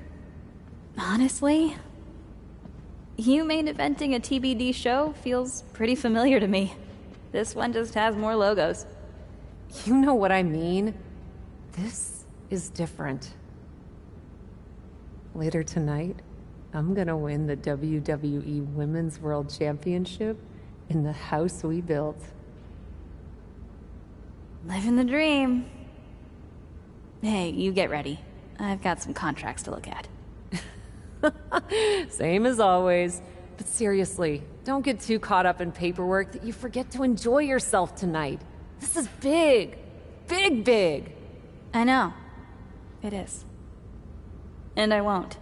Honestly, you main eventing a TBD show feels pretty familiar to me. This one just has more logos. You know what I mean? This is different. Later tonight, I'm gonna win the WWE Women's World Championship in the house we built. Living the dream. Hey, you get ready. I've got some contracts to look at. Same as always. But seriously, don't get too caught up in paperwork that you forget to enjoy yourself tonight. This is big. Big, big. I know. It is. And I won't.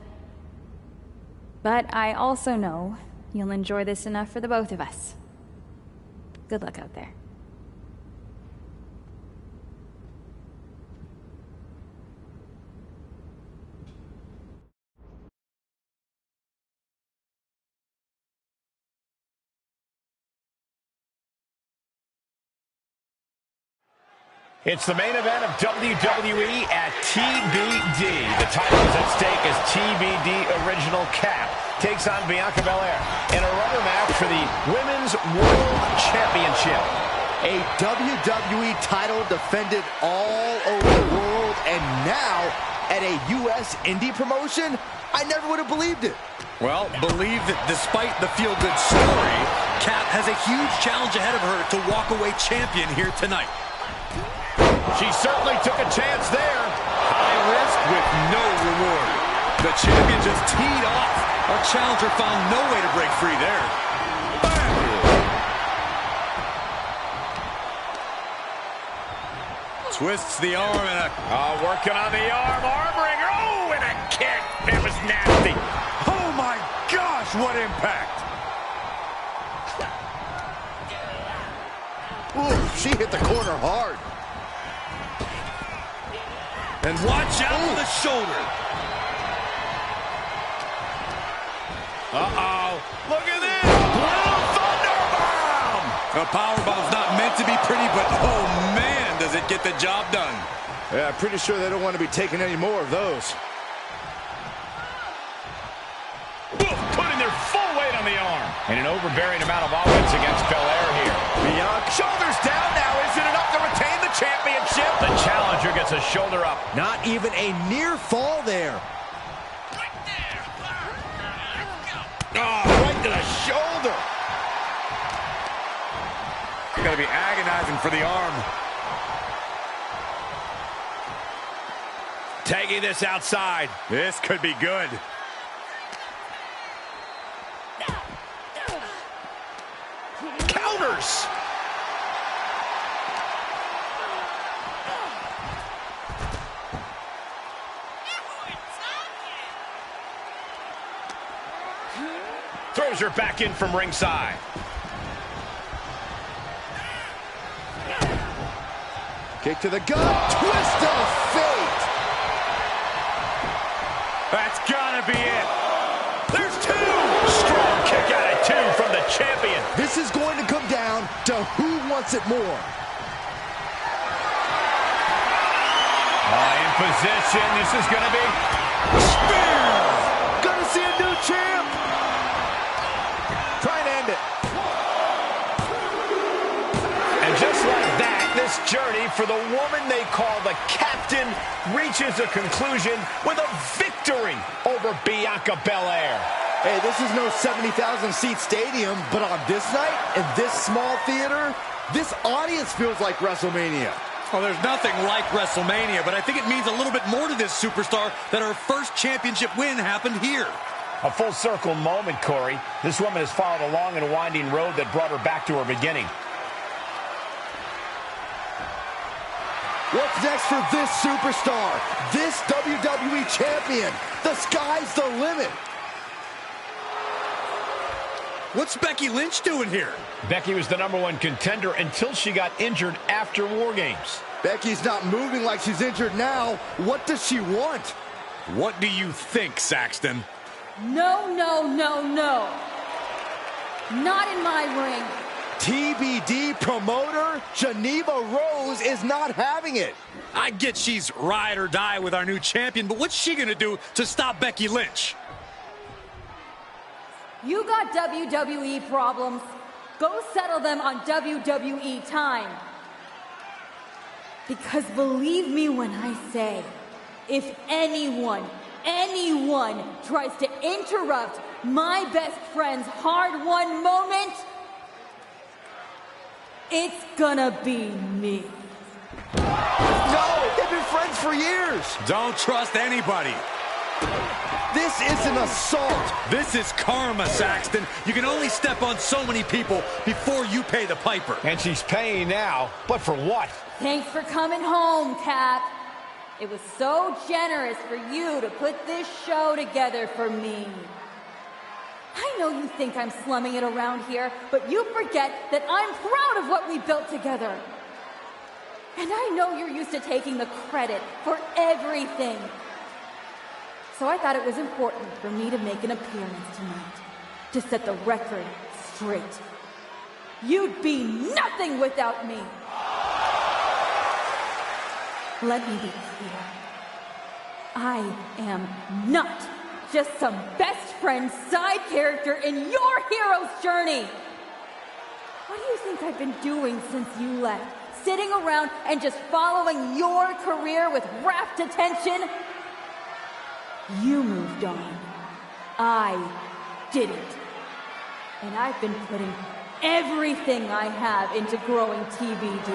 But I also know you'll enjoy this enough for the both of us. Good luck out there. It's the main event of WWE at TBD. The title is at stake as TBD Original Cap takes on Bianca Belair in a rubber match for the Women's World Championship. A WWE title defended all over the world, and now at a U.S. indie promotion? I never would have believed it. Well, believe that despite the feel-good story, Cap has a huge challenge ahead of her to walk away champion here tonight. She certainly took a chance there. High risk with no reward. The champion just teed off. Our challenger found no way to break free there. Bam! Twists the arm and working on the arm wringer. Oh, and a kick. It was nasty. Oh my gosh, what impact! Ooh, she hit the corner hard. And watch out for the shoulder. Uh-oh. Look at this. Blue Thunderbomb. A powerbomb's not meant to be pretty, but oh man, does it get the job done. Yeah, I'm pretty sure they don't want to be taking any more of those. Putting their full weight on the arm. And an overbearing amount of offense against Belair here. Bianca. Shoulders down now. Isn't it enough to retain the championship? The challenger gets a shoulder up. Not even a near fall there. Right there. Oh, right to the shoulder. You're going to be agonizing for the arm. Taking this outside. This could be good. Counters. Throws her back in from ringside. Kick to the gut. Twist of fate. That's gotta be it. There's two. Strong kick out at 2 from the champion. This is going to come down to who wants it more. In position. This is going to be Spear. Gonna see a new champ. Trying to end it. And just like that, this journey for the woman they call the Captain reaches a conclusion with a victory over Bianca Belair. Hey, this is no 70,000 seat stadium, but on this night, in this small theater, this audience feels like WrestleMania. Well, there's nothing like WrestleMania, but I think it means a little bit more to this superstar that her first championship win happened here. A full circle moment, Corey. This woman has followed a long and winding road that brought her back to her beginning. What's next for this superstar? This WWE champion? The sky's the limit. What's Becky Lynch doing here? Becky was the #1 contender until she got injured after War Games. Becky's not moving like she's injured now. What does she want? What do you think, Saxton? No, no, no, no. Not in my ring. TBD promoter Geneva Rose is not having it. I get she's ride or die with our new champion, but what's she gonna do to stop Becky Lynch? You got WWE problems. Go settle them on WWE time. Because believe me when I say, if anyone tries to interrupt my best friend's hard-won moment, it's gonna be me. No, they've been friends for years. Don't trust anybody. This is an assault. This is karma, Saxton. You can only step on so many people before you pay the piper. And she's paying now, but for what? Thanks for coming home, Cap. It was so generous for you to put this show together for me. I know you think I'm slumming it around here, but you forget that I'm proud of what we built together. And I know you're used to taking the credit for everything. So I thought it was important for me to make an appearance tonight, to set the record straight. You'd be nothing without me. Let me be clear. I am not just some best friend side character in your hero's journey. What do you think I've been doing since you left? Sitting around and just following your career with rapt attention? You moved on. I didn't. And I've been putting everything I have into growing TBD.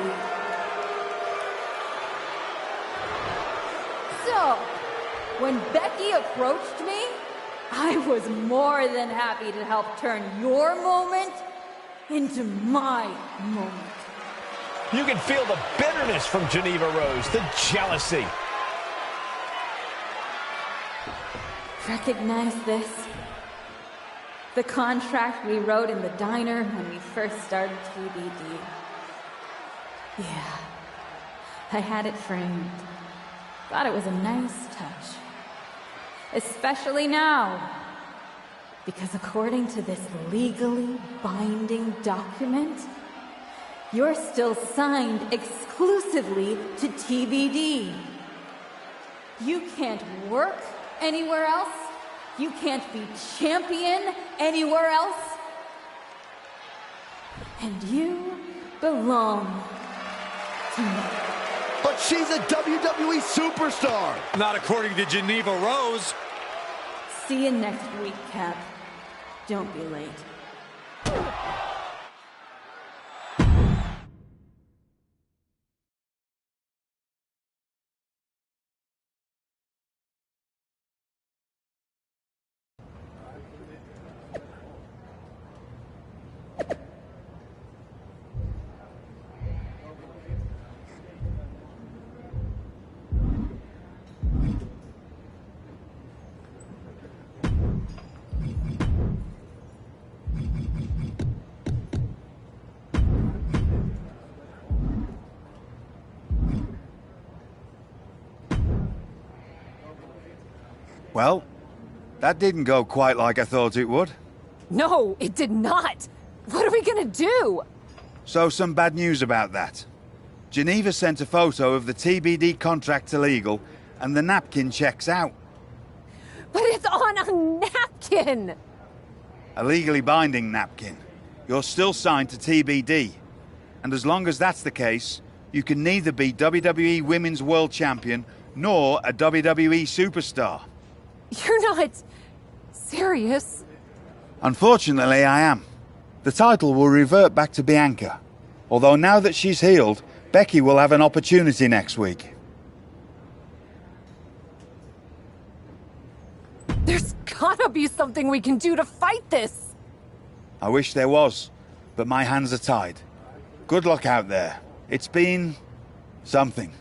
So, when Becky approached me, I was more than happy to help turn your moment into my moment. You can feel the bitterness from Geneva Rose, the jealousy. Recognize this? The contract we wrote in the diner when we first started TBD. Yeah, I had it framed. Thought it was a nice touch. Especially now. Because according to this legally binding document, you're still signed exclusively to TBD. You can't work anywhere else. You can't be champion anywhere else. And you belong to me. But she's a WWE superstar. Not according to Geneva Rose. See you next week, Cap. Don't be late. Well, that didn't go quite like I thought it would. No, it did not. What are we gonna do? So some bad news about that. Geneva sent a photo of the TBD contract to legal, and the napkin checks out. But it's on a napkin! A legally binding napkin. You're still signed to TBD. And as long as that's the case, you can neither be WWE Women's World Champion nor a WWE superstar. You're not serious? Unfortunately, I am. The title will revert back to Bianca. Although now that she's healed, Becky will have an opportunity next week. There's gotta be something we can do to fight this! I wish there was, but my hands are tied. Good luck out there. It's been something.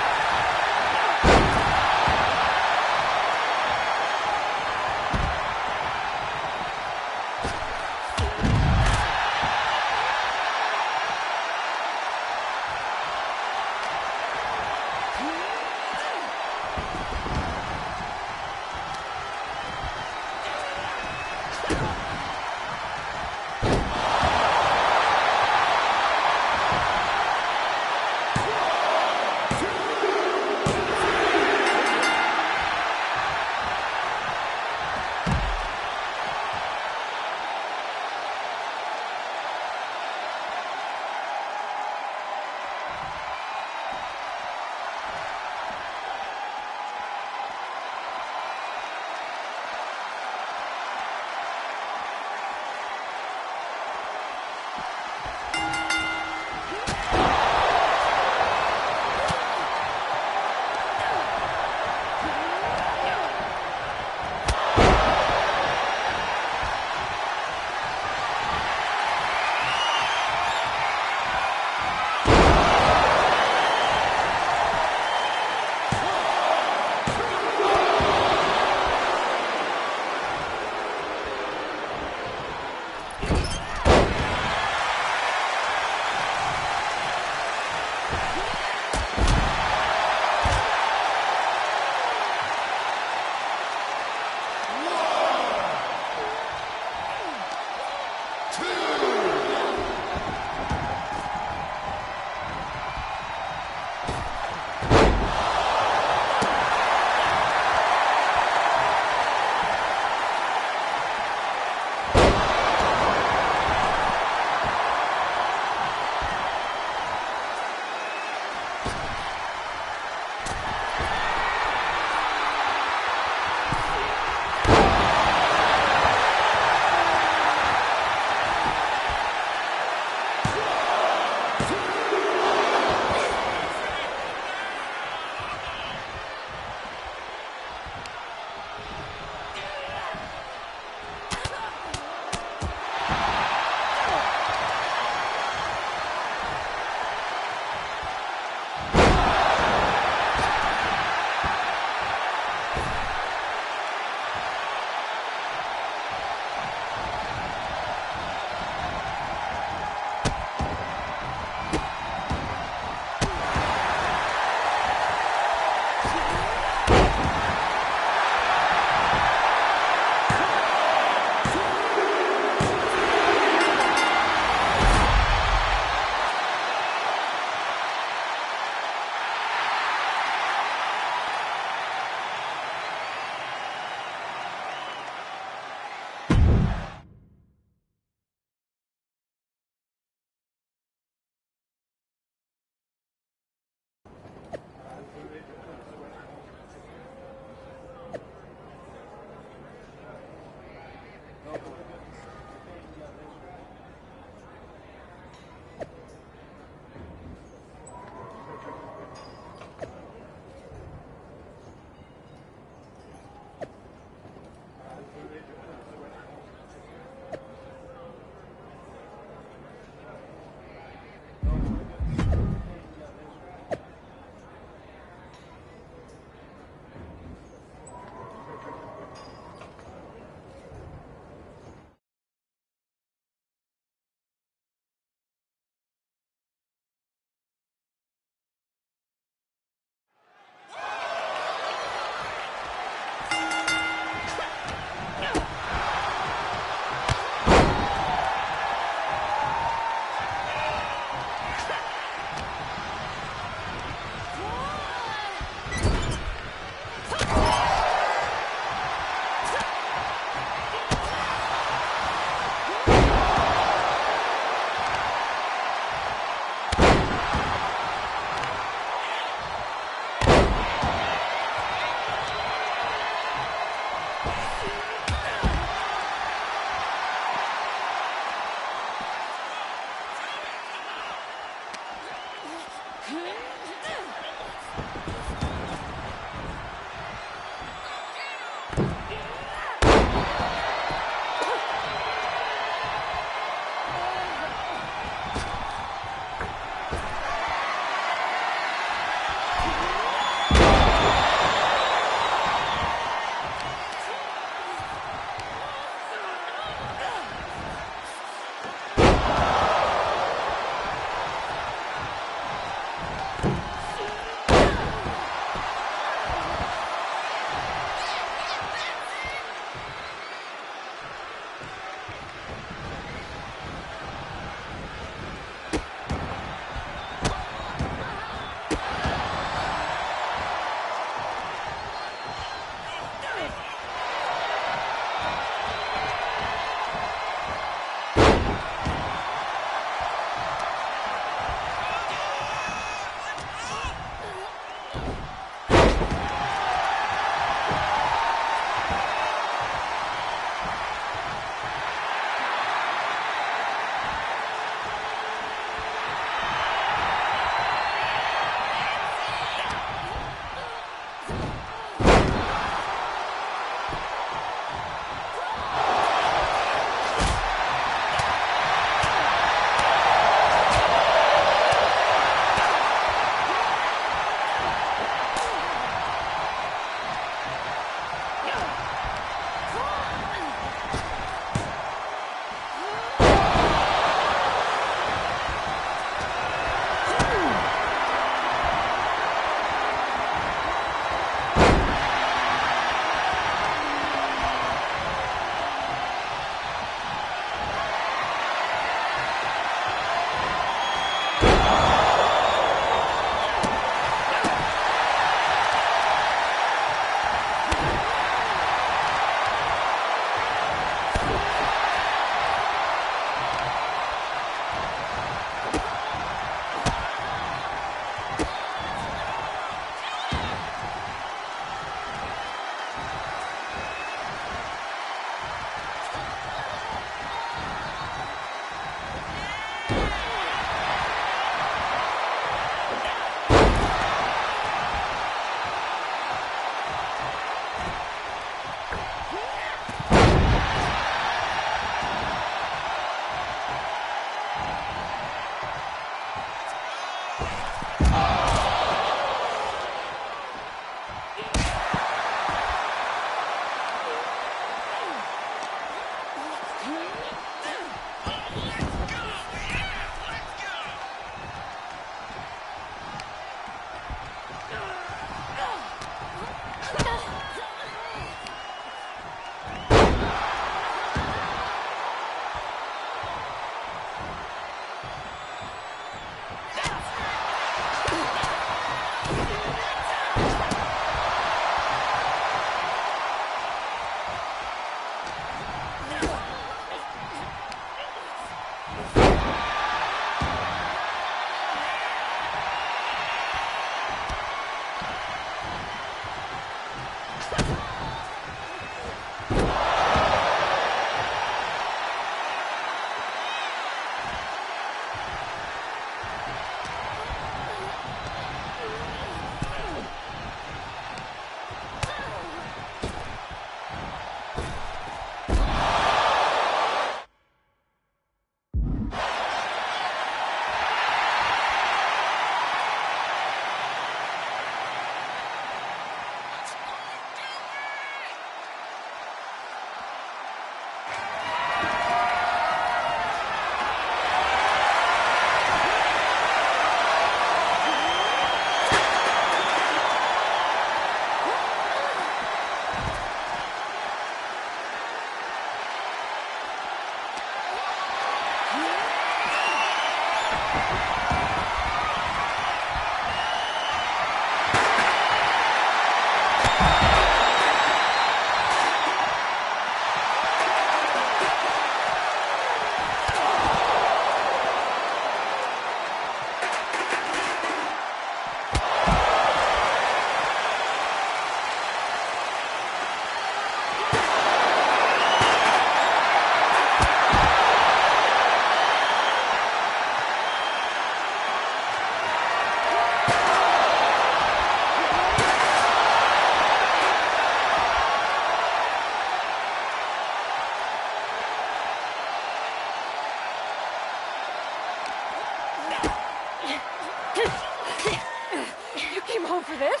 for this.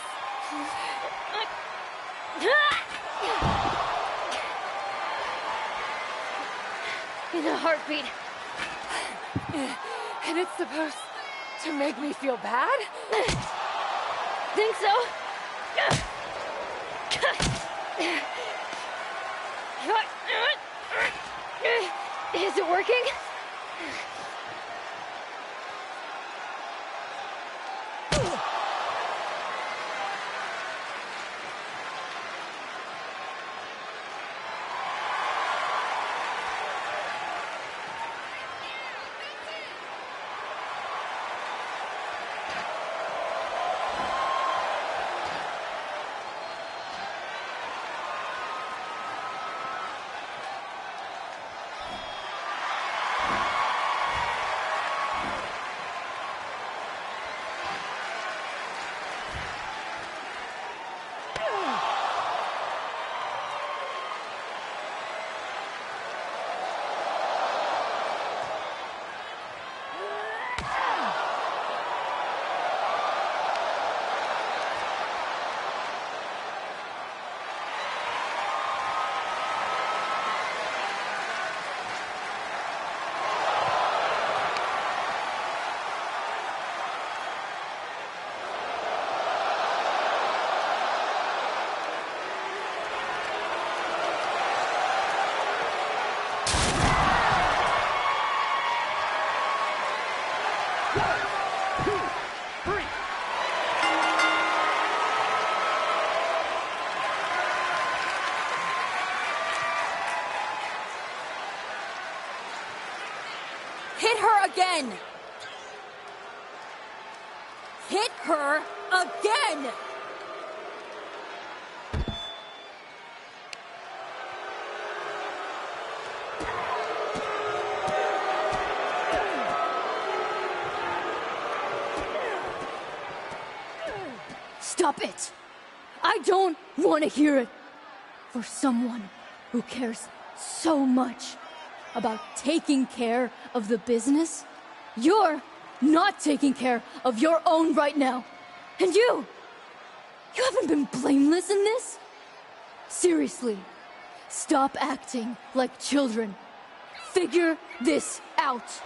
In a heartbeat. And it's supposed to make me feel bad? Think so? Is it working? Hit her again! Hit her again! Stop it! I don't want to hear it. For someone who cares so much about taking care of the business, you're not taking care of your own right now. And you haven't been blameless in this? Seriously, stop acting like children. Figure this out.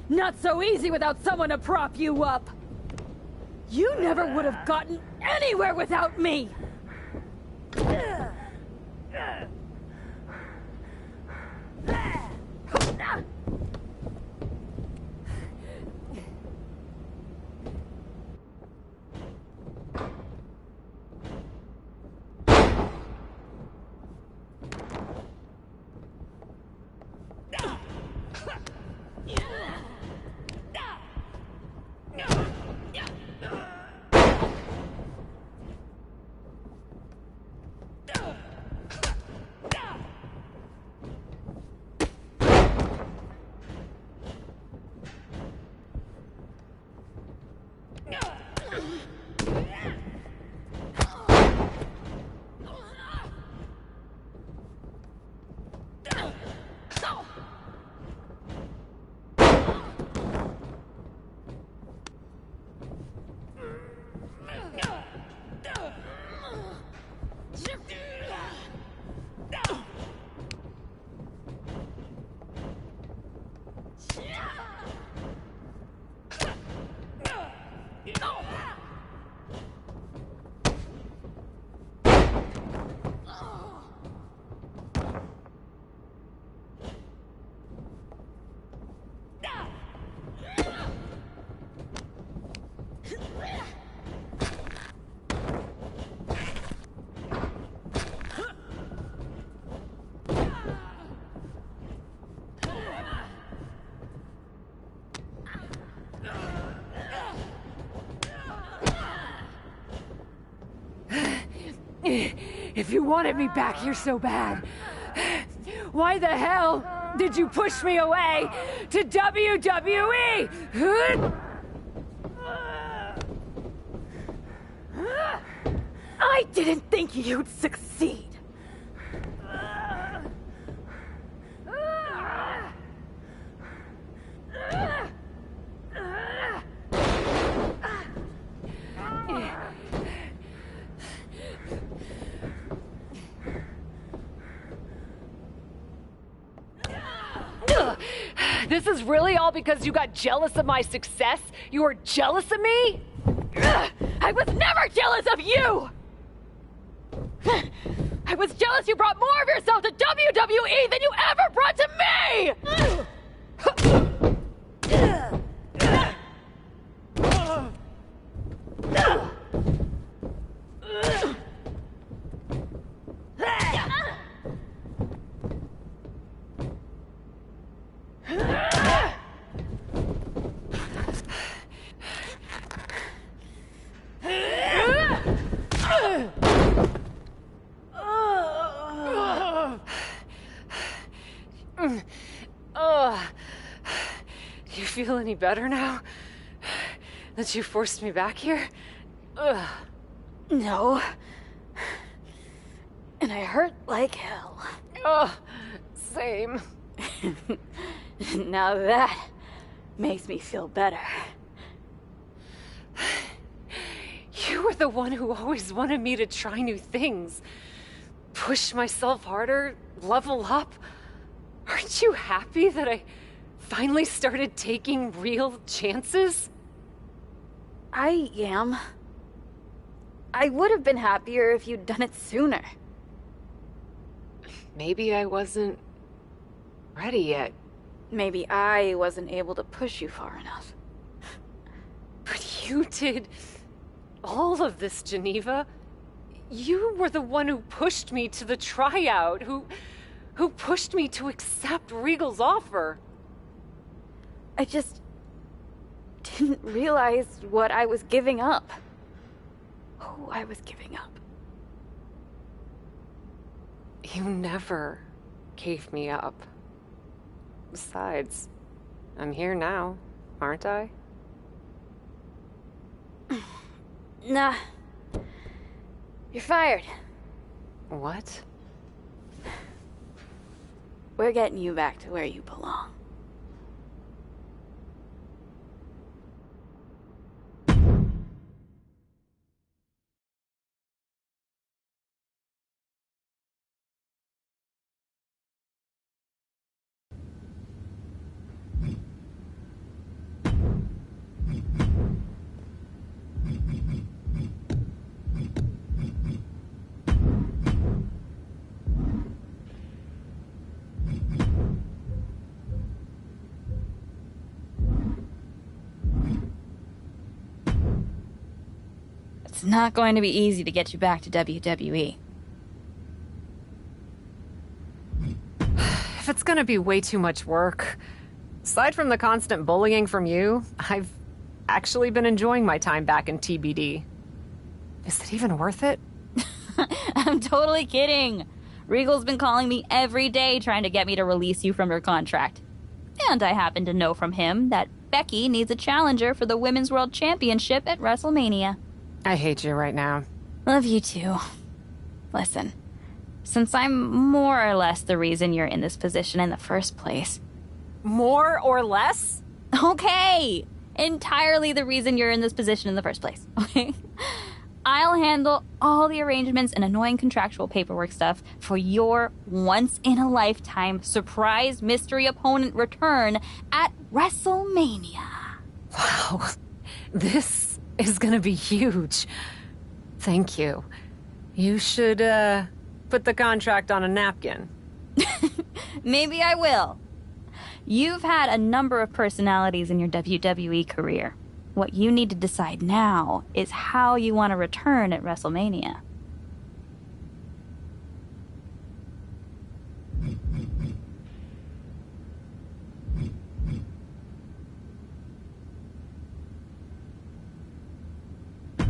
Not so easy without someone to prop you up. You never would have gotten anywhere without me. If you wanted me back here so bad, why the hell did you push me away to WWE? I didn't think you'd succeed. This is really all because you got jealous of my success? You were jealous of me? I was never jealous of you! I was jealous you brought more of yourself to WWE than you ever brought to me! Do you feel any better now? That you forced me back here? No. And I hurt like hell. Same. Now that makes me feel better. You were the one who always wanted me to try new things. Push myself harder, level up. Aren't you happy that I finally started taking real chances? I am. I would have been happier if you'd done it sooner. Maybe I wasn't ready yet. Maybe I wasn't able to push you far enough. But you did all of this, Geneva. You were the one who pushed me to the tryout, who pushed me to accept Regal's offer. I just didn't realize what I was giving up. Who I was giving up. You never gave me up. Besides, I'm here now, aren't I? Nah. You're fired. What? We're getting you back to where you belong. It's not going to be easy to get you back to WWE. If it's gonna be way too much work. Aside from the constant bullying from you, I've actually been enjoying my time back in TBD. Is it even worth it? I'm totally kidding. Regal's been calling me every day trying to get me to release you from your contract. And I happen to know from him that Becky needs a challenger for the Women's World Championship at Wrestlemania. I hate you right now. Love you too. Listen, since I'm more or less the reason you're in this position in the first place. More or less? Okay! Entirely the reason you're in this position in the first place, okay? I'll handle all the arrangements and annoying contractual paperwork stuff for your once-in-a-lifetime surprise mystery opponent return at WrestleMania. Wow. This is gonna be huge. Thank you. You should, put the contract on a napkin. Maybe I will. You've had a number of personalities in your WWE career. What you need to decide now is how you want to return at WrestleMania.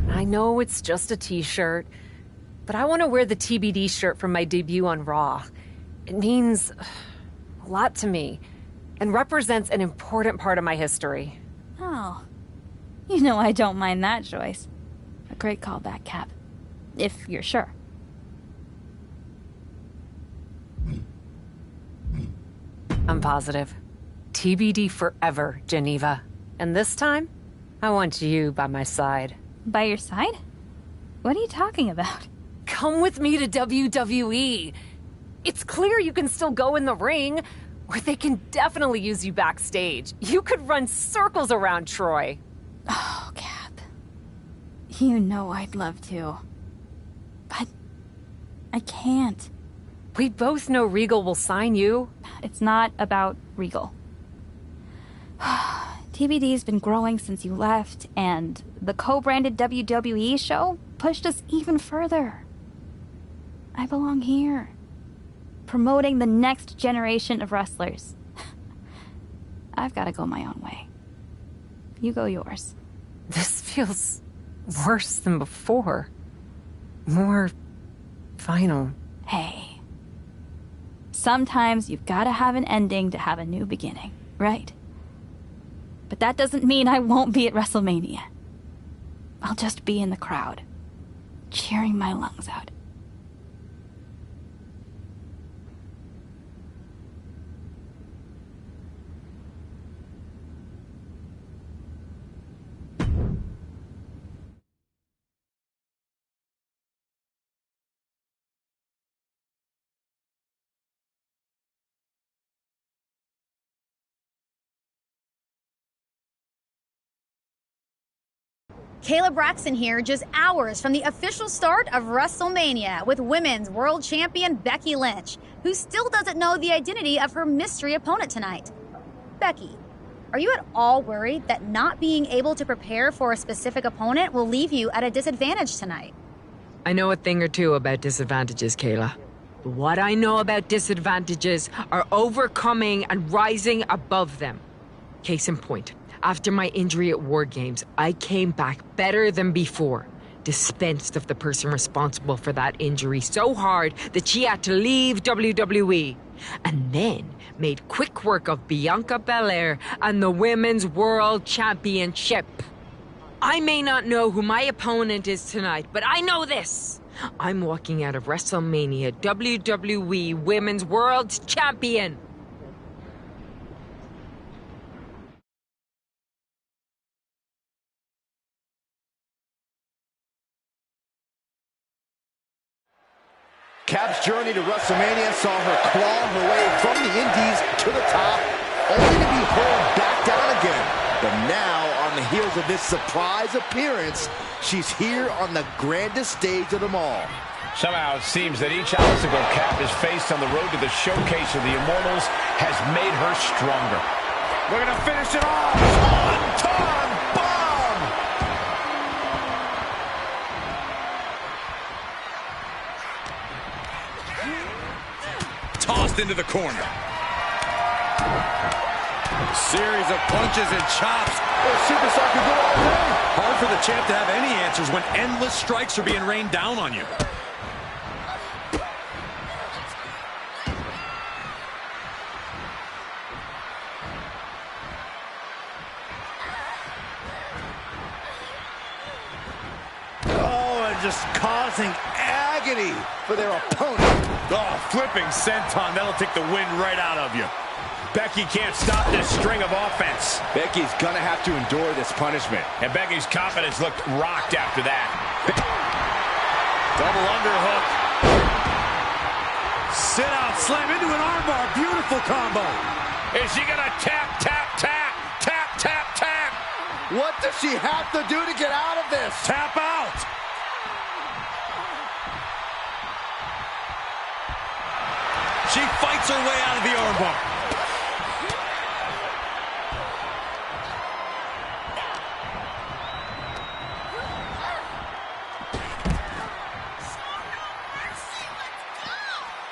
I know it's just a t-shirt, but I want to wear the TBD shirt from my debut on Raw. It means a lot to me and represents an important part of my history. Oh, you know I don't mind that choice. A great callback, Cap. If you're sure. I'm positive. TBD forever, Geneva. And this time, I want you by my side. By your side? What are you talking about? Come with me to WWE. It's clear you can still go in the ring, or they can definitely use you backstage. You could run circles around Troy. Oh, Cap. You know I'd love to. But I can't. We both know Regal will sign you. It's not about Regal. TBD's been growing since you left, and the co-branded WWE show pushed us even further. I belong here, promoting the next generation of wrestlers. I've got to go my own way. You go yours. This feels worse than before. More final. Hey. Sometimes you've got to have an ending to have a new beginning, right? But that doesn't mean I won't be at WrestleMania. I'll just be in the crowd, cheering my lungs out. Kayla Braxton here, just hours from the official start of WrestleMania with Women's World Champion Becky Lynch, who still doesn't know the identity of her mystery opponent tonight. Becky, are you at all worried that not being able to prepare for a specific opponent will leave you at a disadvantage tonight? I know a thing or two about disadvantages, Kayla. But what I know about disadvantages are overcoming and rising above them. Case in point. After my injury at War Games, I came back better than before. Dispensed of the person responsible for that injury so hard that she had to leave WWE. And then made quick work of Bianca Belair and the Women's World Championship. I may not know who my opponent is tonight, but I know this. I'm walking out of WrestleMania WWE Women's World Champion. Cap's journey to WrestleMania saw her claw her way from the Indies to the top, only to be hurled back down again. But now, on the heels of this surprise appearance, she's here on the grandest stage of them all. Somehow it seems that each obstacle Cap has faced on the road to the showcase of the Immortals has made her stronger. We're going to finish it off. One-ton bomb. Tossed into the corner. A series of punches and chops. Superstar could go all day. Hard for the champ to have any answers when endless strikes are being rained down on you. Oh, and just causing agony for their opponent. Oh, flipping senton. That'll take the wind right out of you. Becky can't stop this string of offense. Becky's gonna have to endure this punishment. And Becky's confidence looked rocked after that. Double underhook. Sit out, slam into an armbar. Beautiful combo. Is she gonna tap, tap, tap, tap, tap, tap? What does she have to do to get out of this? Tap out. She fights her way out of the armbar.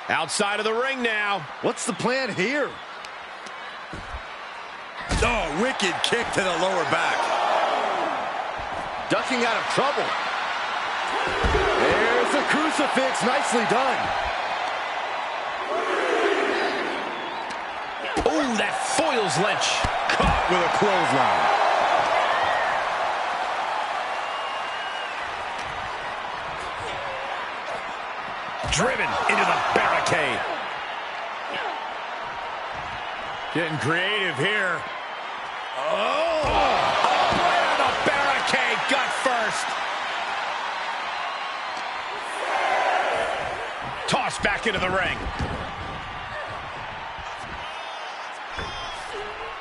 Outside of the ring now. What's the plan here? Oh, wicked kick to the lower back. Ducking out of trouble. There's the cruise. crucifix, nicely done. Oh, that foils Lynch. Caught with a clothesline. Driven into the barricade. Getting creative here. Oh, right on the barricade, gut first. Tossed back into the ring.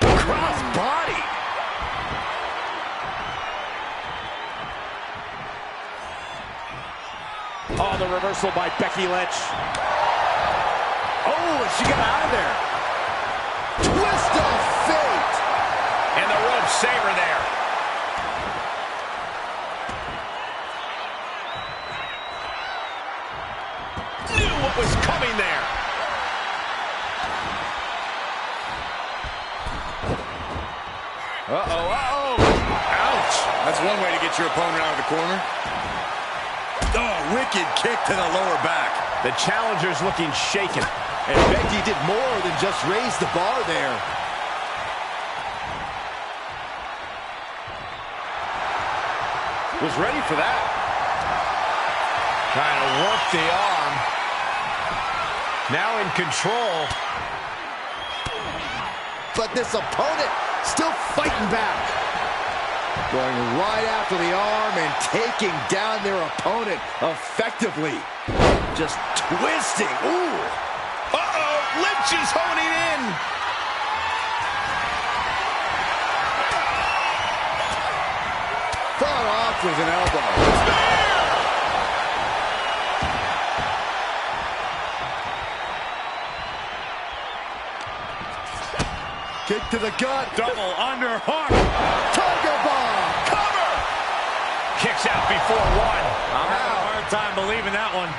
Cross body. Oh, the reversal by Becky Lynch. Oh, she got out of there. Twist of fate. And the rope saver there. Knew what was coming there. Uh-oh, uh-oh. Ouch. That's one way to get your opponent out of the corner. Oh, wicked kick to the lower back. The challenger's looking shaken. And Becky did more than just raise the bar there. Was ready for that. Trying to work the arm. Now in control. But this opponent still fighting back. Going right after the arm and taking down their opponent effectively. Just twisting. Ooh. Uh-oh, Lynch is honing in. Fought off with an elbow. Kick to the gut. Double underhook. Tiger bomb. Cover. Kicks out before one. I'm having a hard time believing that one.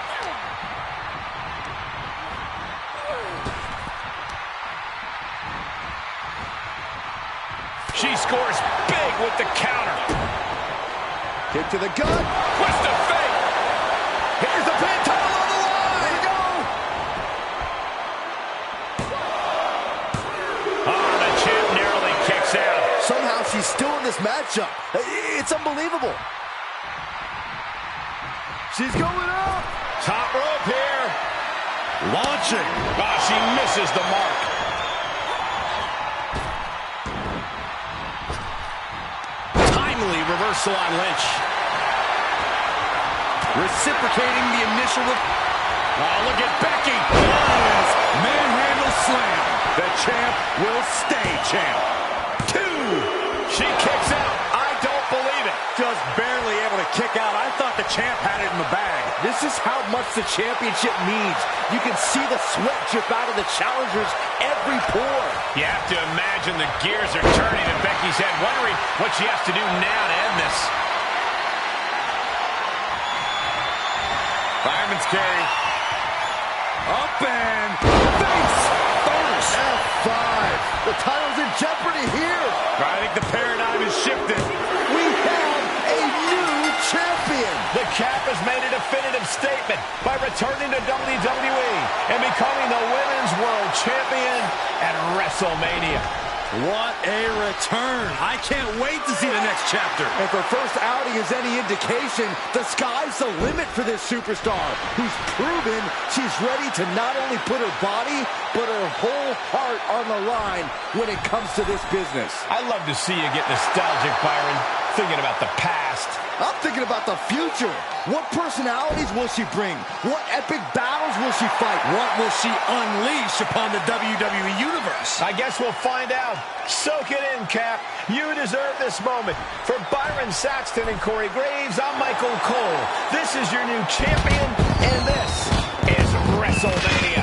She scores big with the counter. Kick to the gut. Twist of fate. Here's the pin, title on the line. There you go. Oh, the champ narrowly kicks out. Somehow she's still in this matchup. It's unbelievable. She's going up. Top rope here. Launching. Oh, she misses the mark. Timely reversal on Lynch. Reciprocating the initial. Oh, look at Becky. There it is. Manhandle slam. The champ will stay champ. 2. She kicks out. I don't believe it. Just barely able to kick out. I thought the champ had it in the bag. This is how much the championship means. You can see the sweat drip out of the challenger's every pore. You have to imagine the gears are turning in Becky's head, wondering what she has to do now to end this. Fireman's carry. Up and face first. F5. The title's in jeopardy here. I think the paradigm has shifted. We have a new champion. The Cap has made a definitive statement by returning to WWE and becoming the Women's World Champion at WrestleMania. What a return. I can't wait to see the next chapter. And if her first outing is any indication, the sky's the limit for this superstar, who's proven she's ready to not only put her body, but her whole heart on the line when it comes to this business. I love to see you get nostalgic, Byron, thinking about the past. I'm thinking about the future. What personalities will she bring? What epic battles will she fight? What will she unleash upon the WWE Universe? I guess we'll find out. Soak it in, Cap. You deserve this moment. For Byron Saxton and Corey Graves, I'm Michael Cole. This is your new champion, and this is WrestleMania.